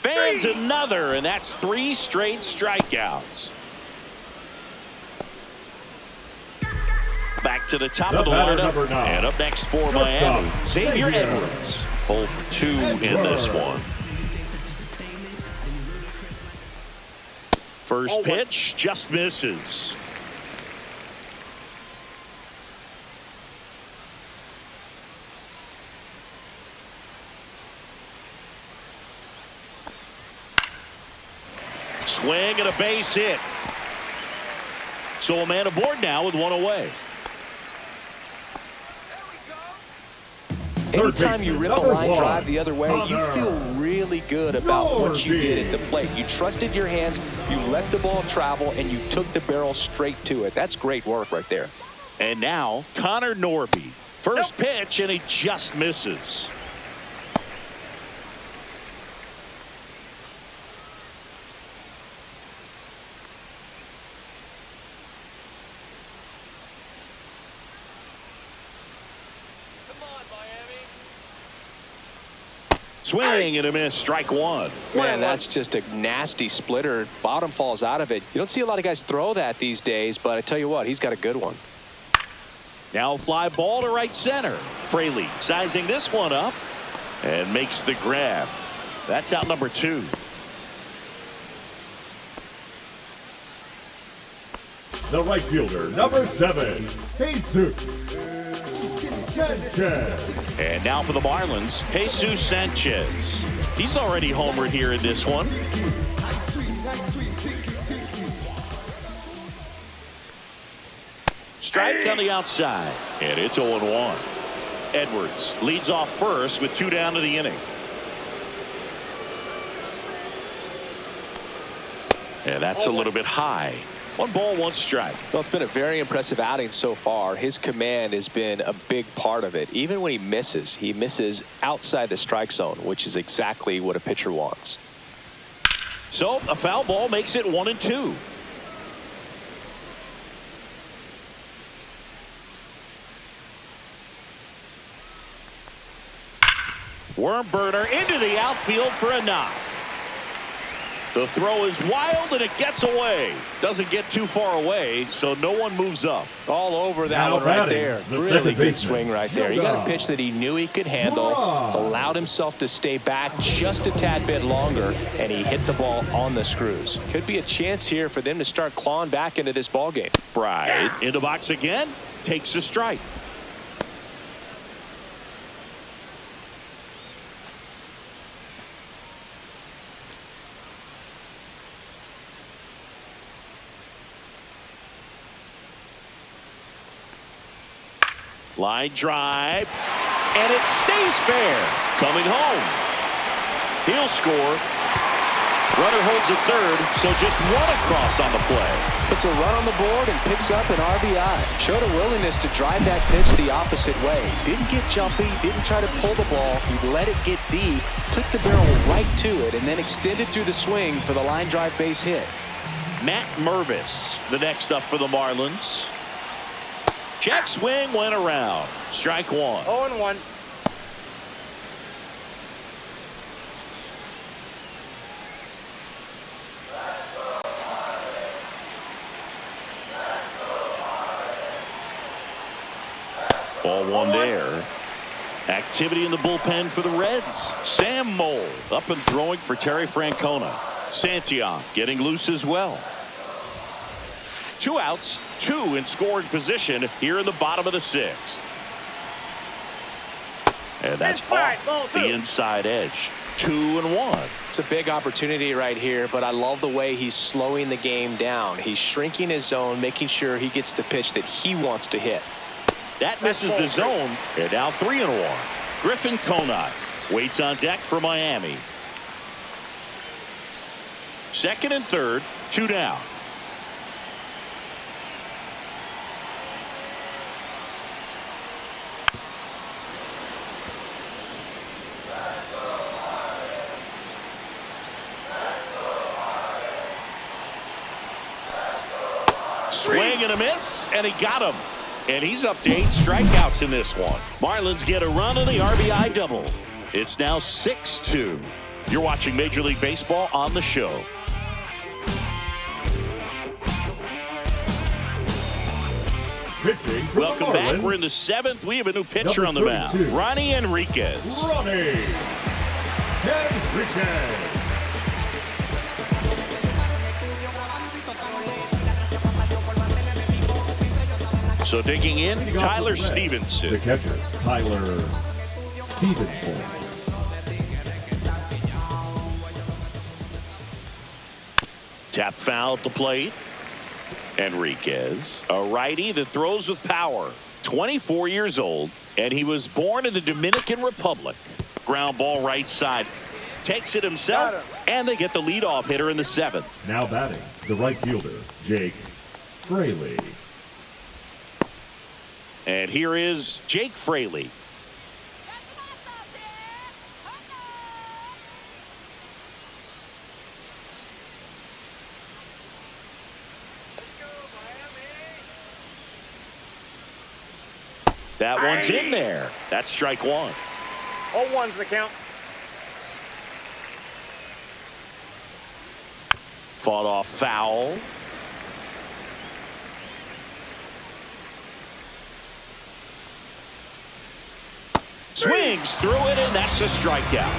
Fans another, and that's 3 straight strikeouts. Back to the top of the lineup, and up next for Miami, Xavier Edwards. 0 for 2 in this one. First pitch just misses. Swing and a base hit. So a man aboard now with 1 away. Anytime you rip a line drive the other way, you feel really good about what you did at the plate. You trusted your hands, you let the ball travel, and you took the barrel straight to it. That's great work right there. And now Connor Norby. First pitch, and he just misses. Swing and a miss, strike 1. Man, that's just a nasty splitter. Bottom falls out of it. You don't see a lot of guys throw that these days, but I tell you what, he's got a good one. Now a fly ball to right center. Fraley sizing this one up and makes the grab. That's out number 2. The right fielder, number 7, Jesus Sanchez. And now for the Marlins, Jesus Sanchez. He's already homered here in this one. Strike on the outside, and it's 0-1. Edwards leads off first with 2 down to the inning. And that's a little bit high. 1 ball, 1 strike. Well, it's been a very impressive outing so far. His command has been a big part of it. Even when he misses outside the strike zone, which is exactly what a pitcher wants. So a foul ball makes it 1-2. Worm burner into the outfield for a knock. The throw is wild and it gets away. Doesn't get too far away, so no one moves up. All over that Now one right batting, there. the Really second good baseman, swing right there. He got a Hurrah. pitch that he knew he could handle, Hurrah. allowed himself to stay back just a tad bit longer, and he hit the ball on the screws. Could be a chance here for them to start clawing back into this ball game. Right in the box again, takes a strike. Line drive, and it stays fair. Coming home. He'll score. Runner holds at third, so just 1 across on the play. Puts a run on the board and picks up an RBI. Showed a willingness to drive that pitch the opposite way. Didn't get jumpy, didn't try to pull the ball. He let it get deep, took the barrel right to it, and then extended through the swing for the line drive base hit. Matt Mervis, the next up for the Marlins. Check swing went around. Strike 1. 0-1. Ball 1 there. Activity in the bullpen for the Reds. Sam Moll up and throwing for Terry Francona. Santillan getting loose as well. 2 outs, 2 in scoring position here in the bottom of the 6th. And that's Inside, off ball 2. the inside edge. 2-1. It's a big opportunity right here, but I love the way he's slowing the game down. He's shrinking his zone, making sure he gets the pitch that he wants to hit. That misses the zone, and now 3-1. Griffin Conine waits on deck for Miami. 2nd and 3rd, 2 down. Swing and a miss, and he got him. And he's up to 8 strikeouts in this one. Marlins get a run on the RBI double. It's now 6-2. You're watching Major League Baseball on the show. Pitching for Welcome the back. Marlins, We're in the 7th. We have a new pitcher Number on the mound. 32. Ronnie Enriquez. Ronnie Enriquez. So digging in, Leading off Tyler with the Reds, Stevenson. The catcher, Tyler Stevenson. Tap foul at the plate. Enriquez, a righty that throws with power. 24 years old, and he was born in the Dominican Republic. Ground ball right side. Takes it himself, and they get the leadoff hitter in the 7th. Now batting, the right fielder, Jake Fraley. And here is Jake Fraley. That one's in there. That's strike 1. 0-1's the count. Fought off foul. Swings through it, and that's a strikeout.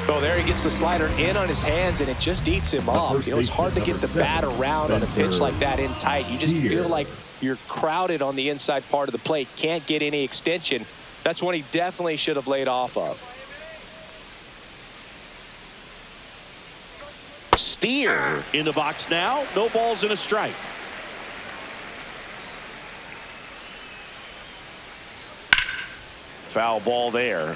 Oh, there he gets the slider in on his hands, and it just eats him off. You know, it's hard to get the bat around on a pitch like that in tight. You just feel like you're crowded on the inside part of the plate. Can't get any extension. That's one he definitely should have laid off of. Steer in the box now. No balls and a strike. Foul ball there.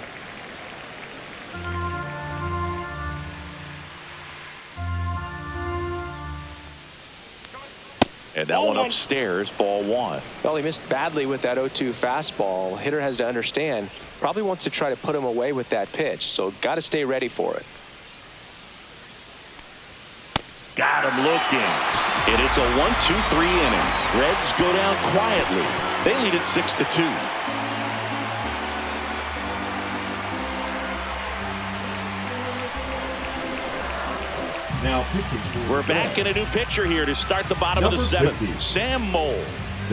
And that one upstairs, ball one. Well, he missed badly with that 0-2 fastball. Hitter has to understand, probably wants to try to put him away with that pitch, so got to stay ready for it. Got him looking. And it's a 1-2-3 inning. Reds go down quietly. They lead it 6-2. Now pitching. We're back in a new pitcher here to start the bottom of the seventh. 50. Sam Mole.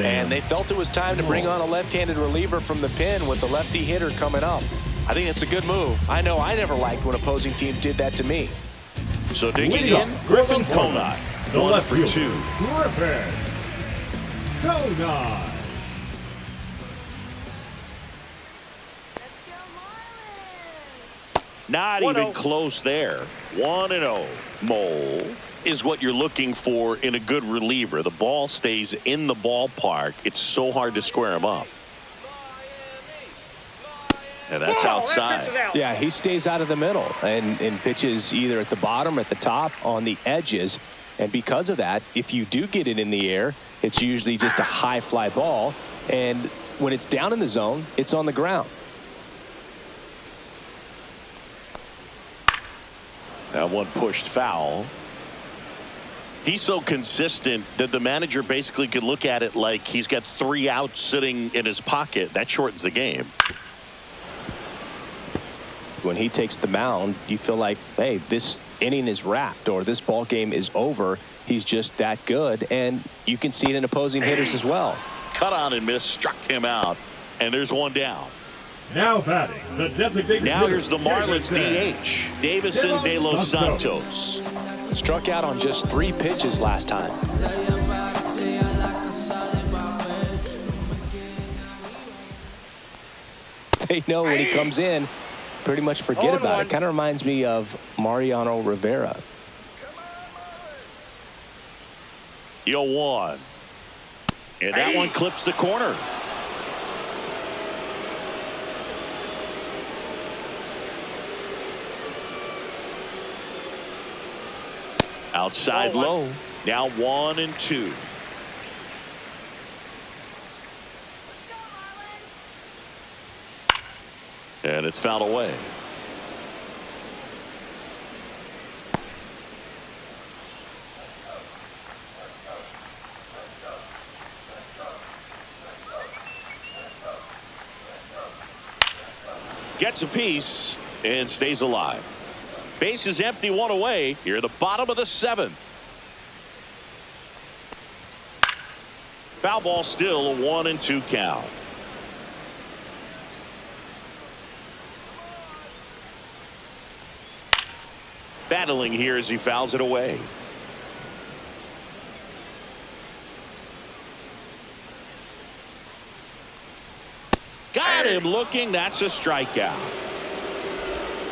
And they felt it was time to bring on a left-handed reliever from the pen with the lefty hitter coming up. I think it's a good move. I know I never liked when opposing teams did that to me. So digging in, Griffin Conant. The One left for fielder, two. Griffin Conant. Not even close there. 1-0. Mole is what you're looking for in a good reliever. The ball stays in the ballpark. It's so hard to square him up. And that's outside. Yeah, he stays out of the middle and pitches either at the bottom or at the top on the edges. And because of that, if you do get it in the air, it's usually just a high fly ball. And when it's down in the zone, it's on the ground. That one pushed foul. He's so consistent that the manager basically could look at it like he's got 3 outs sitting in his pocket. That shortens the game. When he takes the mound, you feel like, hey, this inning is wrapped or this ball game is over. He's just that good. And you can see it in opposing hitters as well. Cut on and miss, struck him out. And there's one down. Now batting, the designated Now hitter, here's the Marlins DH, Davison De Los Santos. Struck out on just 3 pitches last time. They know when he comes in, pretty much forget about it. Kind of reminds me of Mariano Rivera. 0-1. And that one clips the corner. Outside low. Now 1-2. And it's fouled away. Gets a piece and stays alive. Base is empty, 1 away. Here at the bottom of the 7th. Foul ball, still a 1-2 count. Battling here as he fouls it away. Got him looking. That's a strikeout.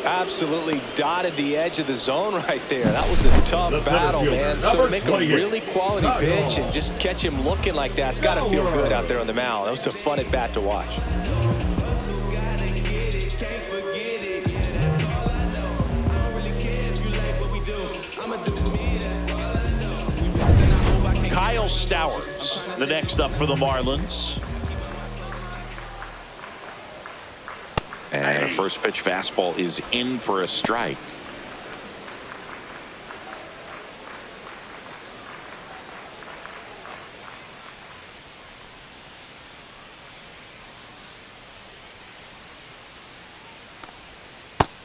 Absolutely dotted the edge of the zone right there. That was a tough battle, man. So to make a really quality pitch and just catch him looking like that, it's got to feel good out there on the mound. That was a fun at bat to watch. Kyle Stowers, the next up for the Marlins. And a first pitch fastball is in for a strike.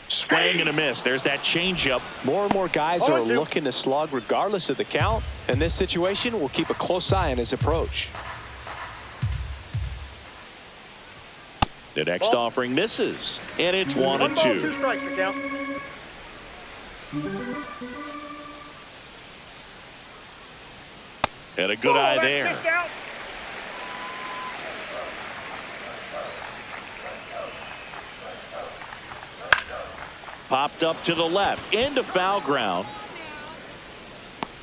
Swing and a miss. There's that changeup. More and more guys are looking to slug regardless of the count. In this situation, we'll keep a close eye on his approach. The next offering misses, and it's 1-2. 1 ball, 2 strikes to count. And a good eye there. Missed out. Popped up to the left, into foul ground.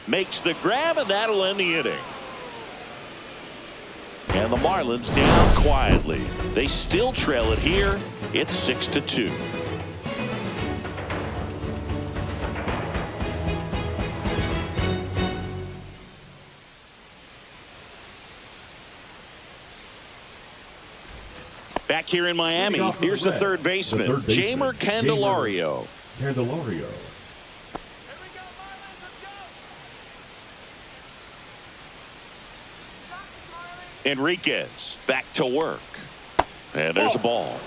Makes the grab, and that'll end the inning. And the Marlins down quietly. They still trail it here. It's 6-2. Back here in Miami, here's the third baseman, Jeimer Candelario. Enriquez back to work. And there's a ball.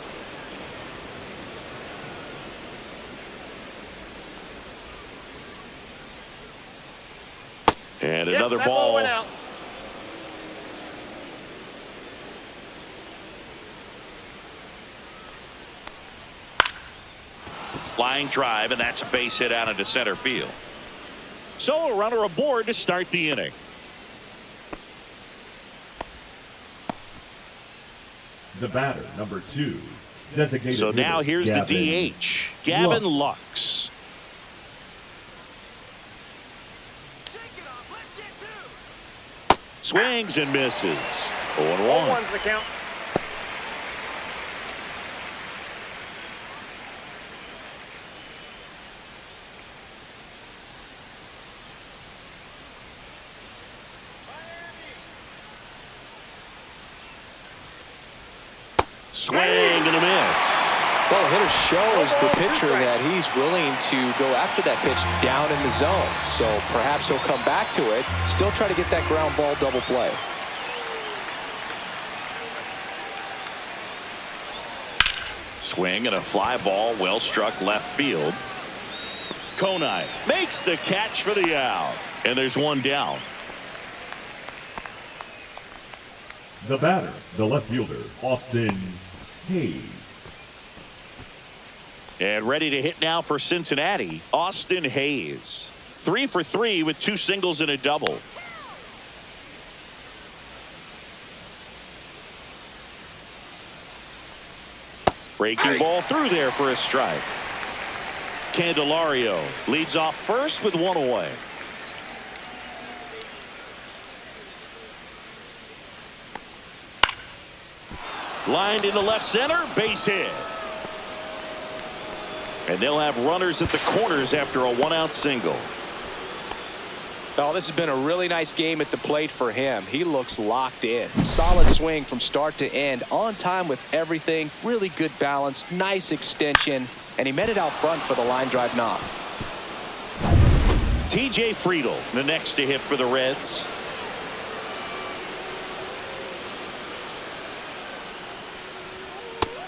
And another ball. Went out. Line drive, and that's a base hit out into center field. So a runner aboard to start the inning. The batter, number 2, designated. So now here's the Gavin DH, Gavin Lux. Swings and misses. 0-1. 1's the count. Swing and a miss. Well, the hitter shows the pitcher that he's willing to go after that pitch down in the zone. So perhaps he'll come back to it, still try to get that ground ball double play. Swing and a fly ball, well struck left field. Konai makes the catch for the out. And there's one down. The batter, the left fielder, Austin Hayes. And ready to hit now for Cincinnati, Austin Hayes. 3 for 3 with 2 singles and a double. Breaking ball through there for a strike. Candelario leads off first with 1 away. Lined into left center, base hit. And they'll have runners at the corners after a 1-out single. Oh, this has been a really nice game at the plate for him. He looks locked in. Solid swing from start to end. On time with everything. Really good balance. Nice extension. And he met it out front for the line drive knock. TJ Friedl, the next to hit for the Reds.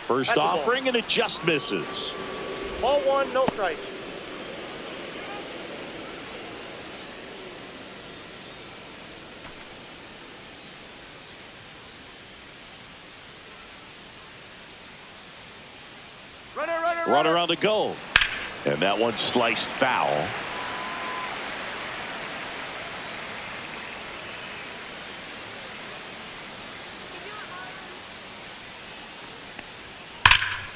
First offering, and it just misses. Ball 1, no strikes. Runner on the go. And that one sliced foul.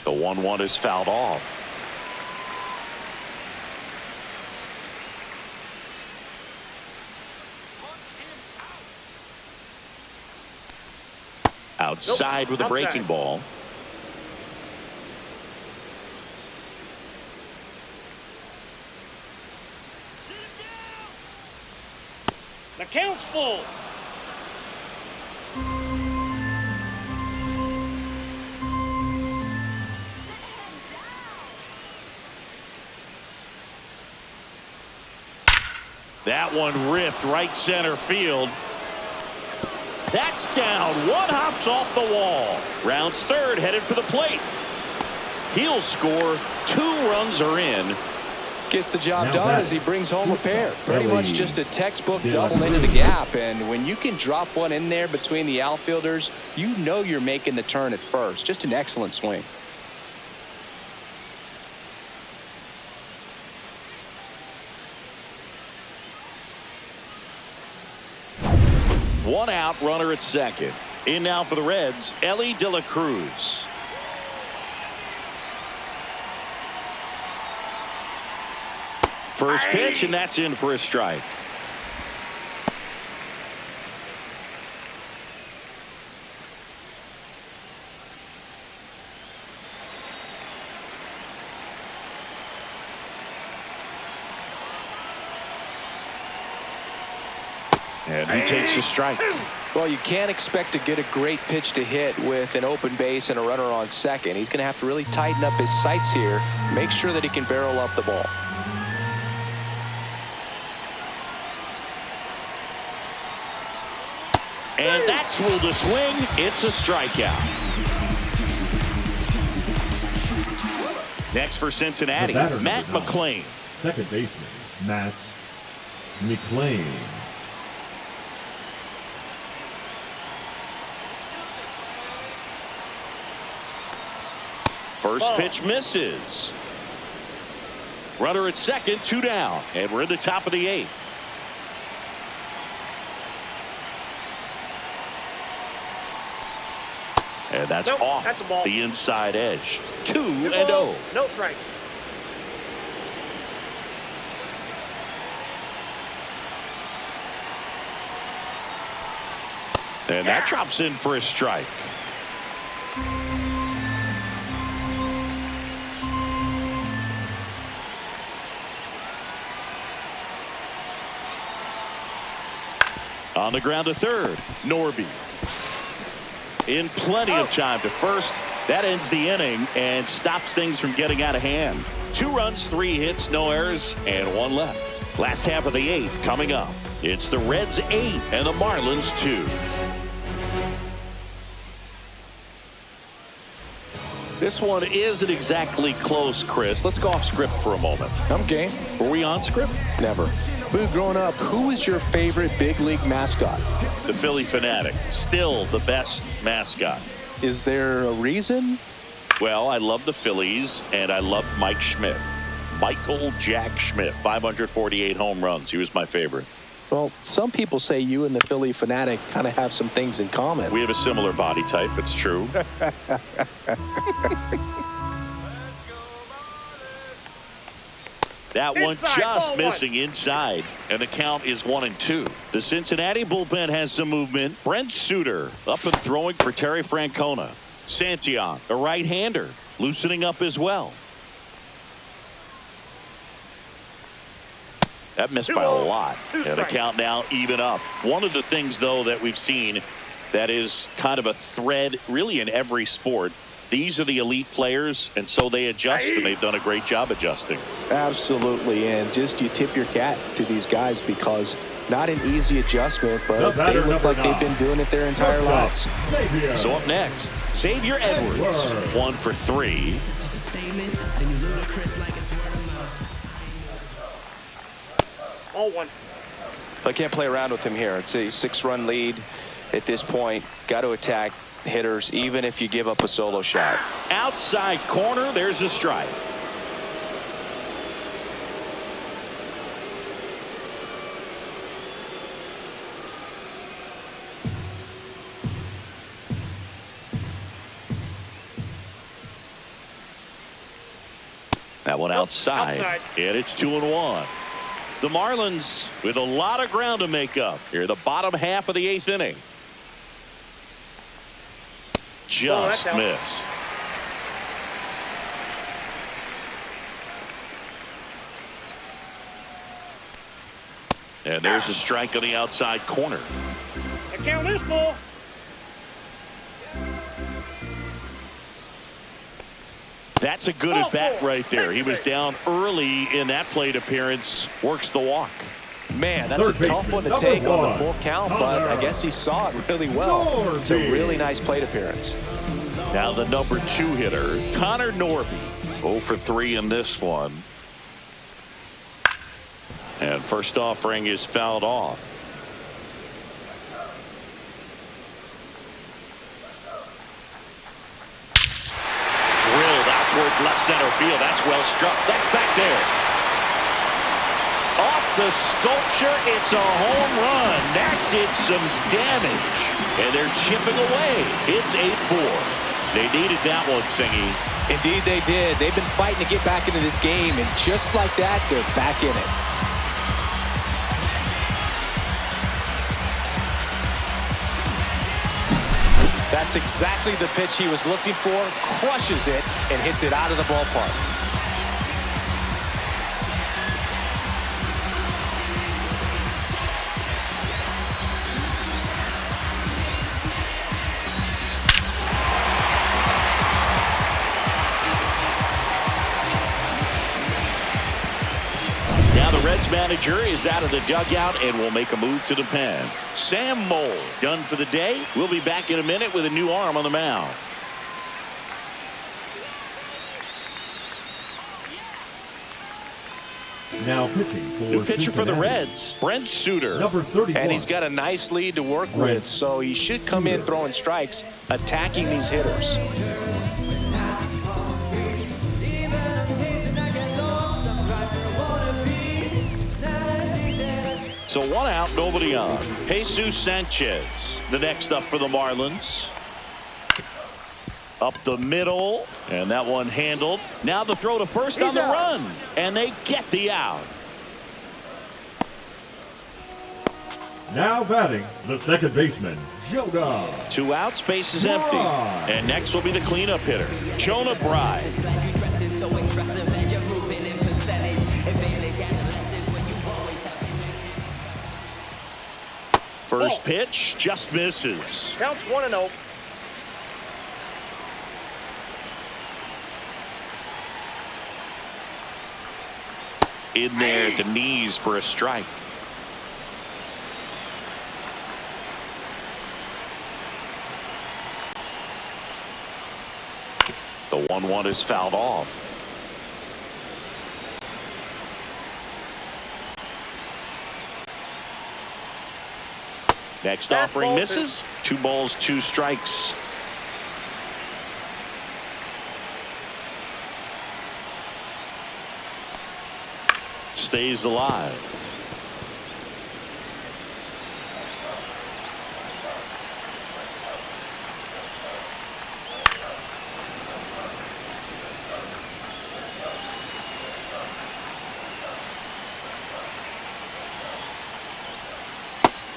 The 1-1 is fouled off. Outside with a breaking ball. The count's full. That one ripped right center field. That's down. One hops off the wall. Rounds third, headed for the plate. He'll score. 2 runs are in. Gets the job Now done batting. as he brings home a pair. Pretty much just a textbook Yeah. double into the gap. And when you can drop one in there between the outfielders, you know you're making the turn at first. Just an excellent swing. One out, runner at second. In now for the Reds, Ellie De La Cruz. First pitch, and that's in for a strike. And he takes a strike. Well, you can't expect to get a great pitch to hit with an open base and a runner on second. He's going to have to really tighten up his sights here, make sure that he can barrel up the ball. And that's ruled a swing. It's a strikeout. Next for Cincinnati, The batter, Matt number 9. McClain. Second baseman, Matt McClain. First pitch misses. Runner at second, 2 down, and we're in the top of the 8th. And that's Nope, off that's a ball. the inside edge. 2-0. No strike. And that drops in for a strike. On the ground to third, Norby. In plenty of time to first. That ends the inning and stops things from getting out of hand. 2 runs, 3 hits, no errors, and 1 left. Last half of the 8th coming up. It's the Reds 8 and the Marlins 2. This one isn't exactly close, Chris. Let's go off script for a moment. I'm game. Were we on script? Never. Boo, growing up, who was your favorite big league mascot? The Philly Fanatic. Still the best mascot. Is there a reason? Well, I love the Phillies, and I love Mike Schmidt. Michael Jack Schmidt, 548 home runs. He was my favorite. Well, some people say you and the Philly Fanatic kind of have some things in common. We have a similar body type. It's true. That one Inside, just ball missing inside, and the count is 1-2. The Cincinnati bullpen has some movement. Brent Suter up and throwing for Terry Francona. Santillan, a right-hander, loosening up as well. That missed by a lot. And the count now even up. One of the things, though, that we've seen that is kind of a thread really in every sport. These are the elite players, and so they adjust, and they've done a great job adjusting. Absolutely, and just you tip your cap to these guys because not an easy adjustment, but they look like they've been doing it their entire lives. So up next, Xavier Edwards, 1 for 3. All 1. I can't play around with him here. It's a 6-run lead at this point. Got to attack hitters, even if you give up a solo shot. Outside corner, there's a strike. That one outside, and it's 2-1. The Marlins with a lot of ground to make up here, the bottom half of the 8th inning. Just missed. And there's a strike on the outside corner. The count is full. That's a good at bat right there. He was down early in that plate appearance. Works the walk. Man, that's a tough one to take on the full count, but I guess he saw it really well. It's a really nice plate appearance. Now the number 2 hitter, Connor Norby. 0 for 3 in this one. And first offering is fouled off. Drilled out towards left center field. That's well struck. That's back there. Off the sculpture, it's a home run. That did some damage. And they're chipping away. It's 8-4. They needed that one, Singy. Indeed they did. They've been fighting to get back into this game, and just like that, they're back in it. That's exactly the pitch he was looking for. Crushes it and hits it out of the ballpark. Manager is out of the dugout and will make a move to the pen. Sam Mole done for the day. We'll be back in a minute with a new arm on the mound. Now pitching for New pitcher for the Cincinnati, Reds, Brent Suter. number 31. And he's got a nice lead to work with, so he should come in throwing strikes, attacking these hitters. So 1 out, nobody on. Jesus Sanchez, the next up for the Marlins. Up the middle, and that one handled. Now the throw to first on the run, and they get the out. Now batting, the second baseman, Jonah. 2 outs, base is empty. And next will be the cleanup hitter, Jonah Bride. First pitch just misses. Counts 1-0. In there at the knees for a strike. The 1-1 is fouled off. Next offering misses. 2 balls, 2 strikes. Stays alive.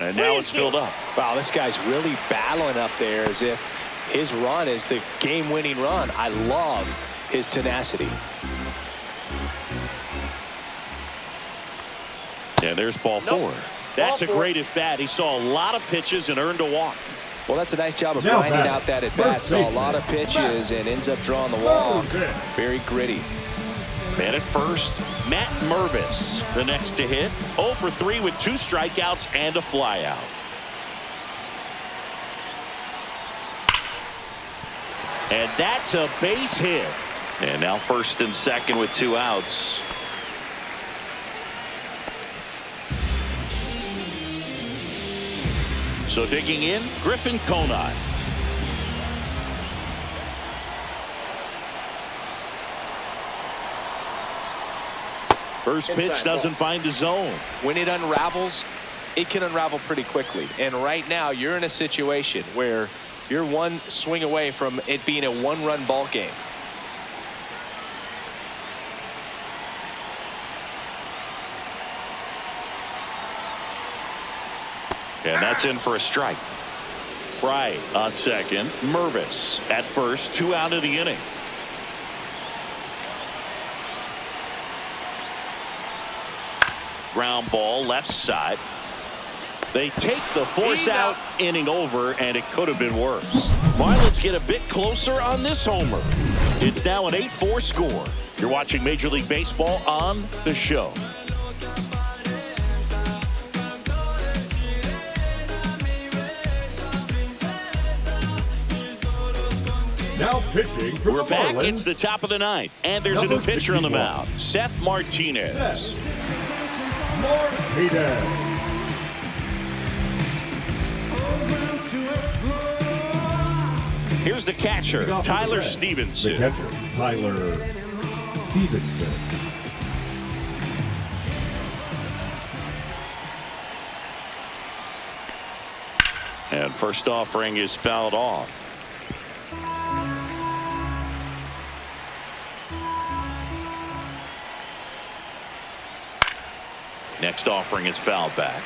And now it's filled up. Wow, this guy's really battling up there as if his run is the game-winning run. I love his tenacity. And there's ball 4. That's a great at-bat. He saw a lot of pitches and earned a walk. Well, that's a nice job of Now grinding back. out that at-bat. Saw a lot of pitches and ends up drawing the walk. Very gritty. Man at first, Matt Mervis, the next to hit. 0 for 3 with 2 strikeouts and a flyout. And that's a base hit. And now first and second with 2 outs. So digging in, Griffin Conine. First pitch doesn't find the zone. When it unravels, it can unravel pretty quickly. And right now, you're in a situation where you're one swing away from it being a 1-run ball game. And that's in for a strike. Right on second. Mervis at first. 2 out of the inning. Ground ball left side. They take the force out. Inning over, and it could have been worse. Marlins get a bit closer on this homer. It's now an 8-4 score. You're watching Major League Baseball on The Show. Now pitching for We're the back. Marlins, It's the top of the 9th, and there's a new Number pitcher on the 61. mound, Seth Martinez. Martinez. Hayden. Here's the catcher, Tyler The Stevenson. catcher, Tyler Stevenson. And first offering is fouled off. Next offering is fouled back.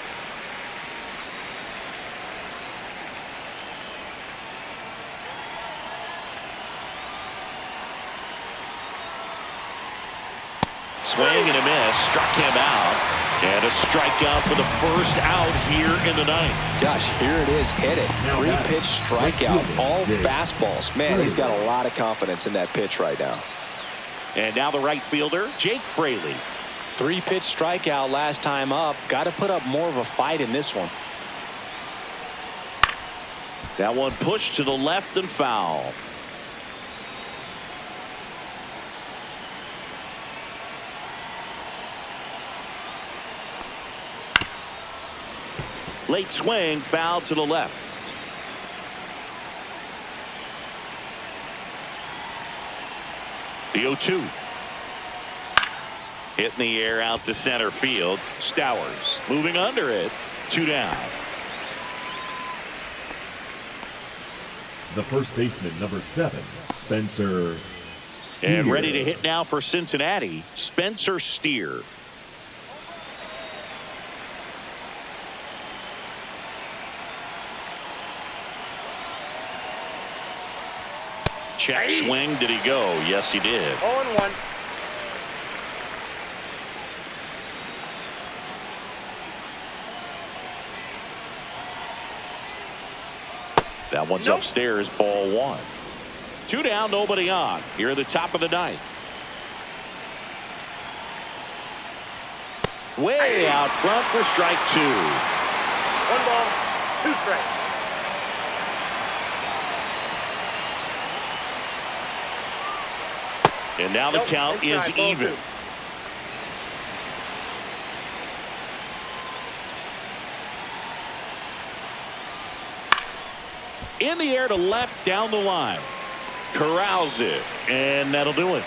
Swing and a miss, struck him out, and a strikeout for the first out here in the ninth. Gosh, here it is, hit it. 3-pitch strikeout, all fastballs. Man, he's got a lot of confidence in that pitch right now. And now the right fielder, Jake Fraley. 3-pitch strikeout last time up. Got to put up more of a fight in this one. That one pushed to the left and foul. Late swing, foul to the left. The 0-2. Hit in the air out to center field. Stowers moving under it. 2 down. The first baseman, number 7, Spencer Steer. And ready to hit now for Cincinnati, Spencer Steer. Check swing. Did he go? Yes, he did. 0-1. That one's upstairs, ball 1. 2 down, nobody on. Here at the top of the ninth. Way out front for strike 2. 1 ball, 2 strikes. And now the count is even. In the air to left down the line. Corrals it, and that'll do it.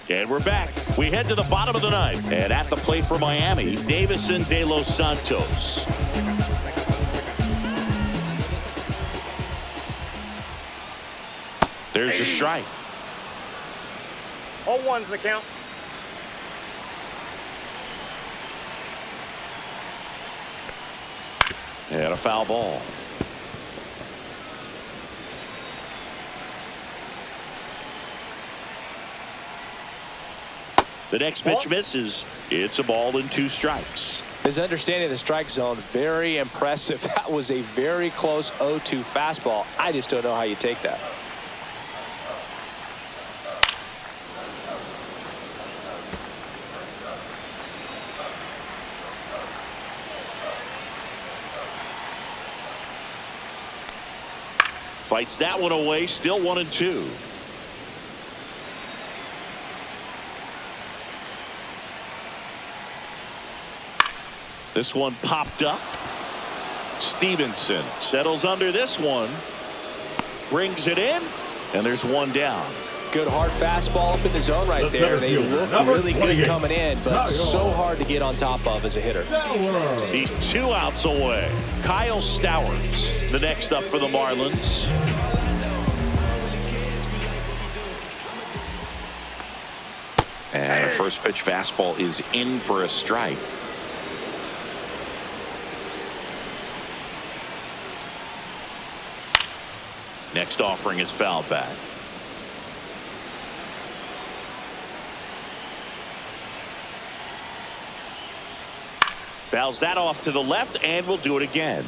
And we're back. We head to the bottom of the ninth. And at the plate for Miami, Davison De Los Santos. There's your strike. 0-1's the count. And a foul ball. The next pitch misses. It's a ball and 2 strikes. His understanding of the strike zone, very impressive. That was a very close 0-2 fastball. I just don't know how you take that. Fights that one away, still 1-2. This one popped up. Stevenson settles under this one. Brings it in. And there's 1 down. Good hard fastball up in the zone right there. They look really good coming in, but so hard to get on top of as a hitter. He's 2 outs away. Kyle Stowers, the next up for the Marlins. And a first pitch fastball is in for a strike. Next offering is fouled back. Fouls that off to the left, and will do it again.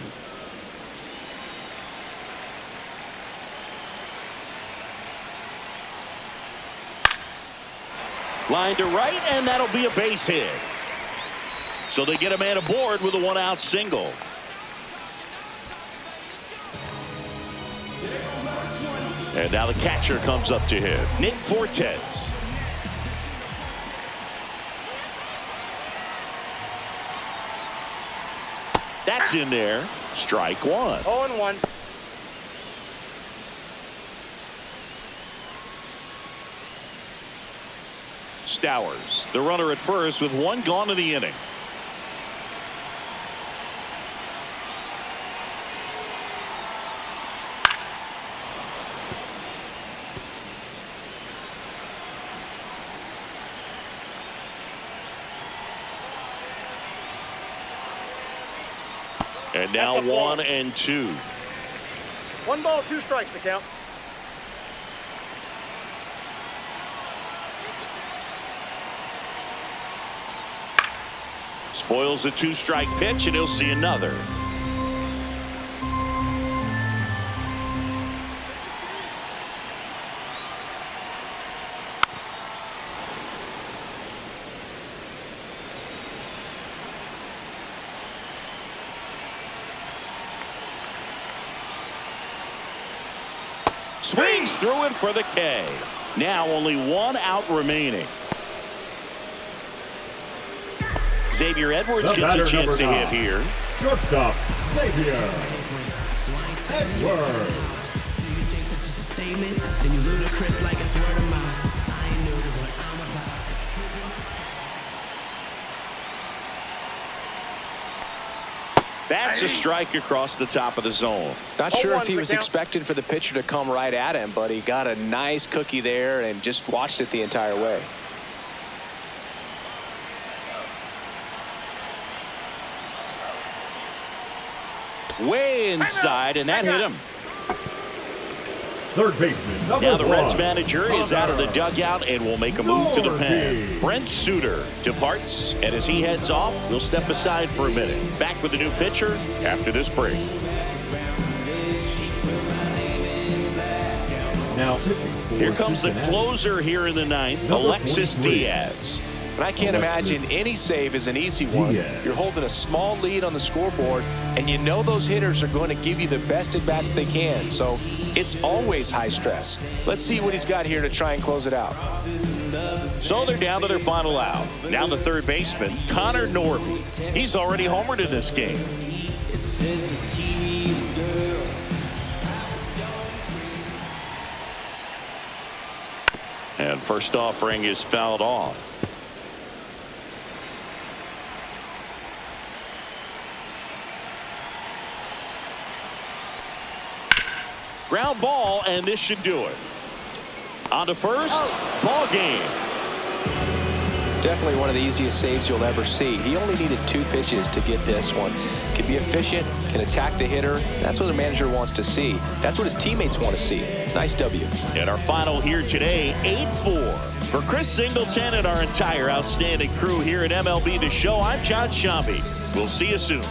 Line to right, and that'll be a base hit. So they get a man aboard with a 1-out single. And now the catcher comes up to him, Nick Fortes. That's in there. Strike one. 0-1. Stowers, the runner at first with one gone in the inning. And now 1-2. 1 ball, 2 strikes the count. Spoils the 2-strike pitch, and he'll see another. Swings through it for the K. Now only 1 out remaining. Xavier Edwards gets a chance to hit here. Shortstop, Xavier Edwards. That's a strike across the top of the zone. Not sure if he was expected for the pitcher to come right at him, but he got a nice cookie there and just watched it the entire way. Way inside, and that hit him. Third baseman, now the Reds manager is out of the dugout and will make a move to the pen. Brent Suter departs, and as he heads off, he'll step aside for a minute. Back with the new pitcher after this break. Now here comes the closer here in the ninth, Alexis Diaz. And I can't imagine any save is an easy one. You're holding a small lead on the scoreboard, and you know those hitters are going to give you the best at-bats they can. So it's always high stress. Let's see what he's got here to try and close it out. So they're down to their final out. Now the third baseman, Connor Norby. He's already homered in this game. And first offering is fouled off. Ground ball, and this should do it. On to first, ball game. Definitely one of the easiest saves you'll ever see. He only needed 2 pitches to get this one. Can be efficient, can attack the hitter. That's what the manager wants to see. That's what his teammates want to see. Nice W. And our final here today, 8-4. For Chris Singleton and our entire outstanding crew here at MLB The Show, I'm John Shambi. We'll see you soon.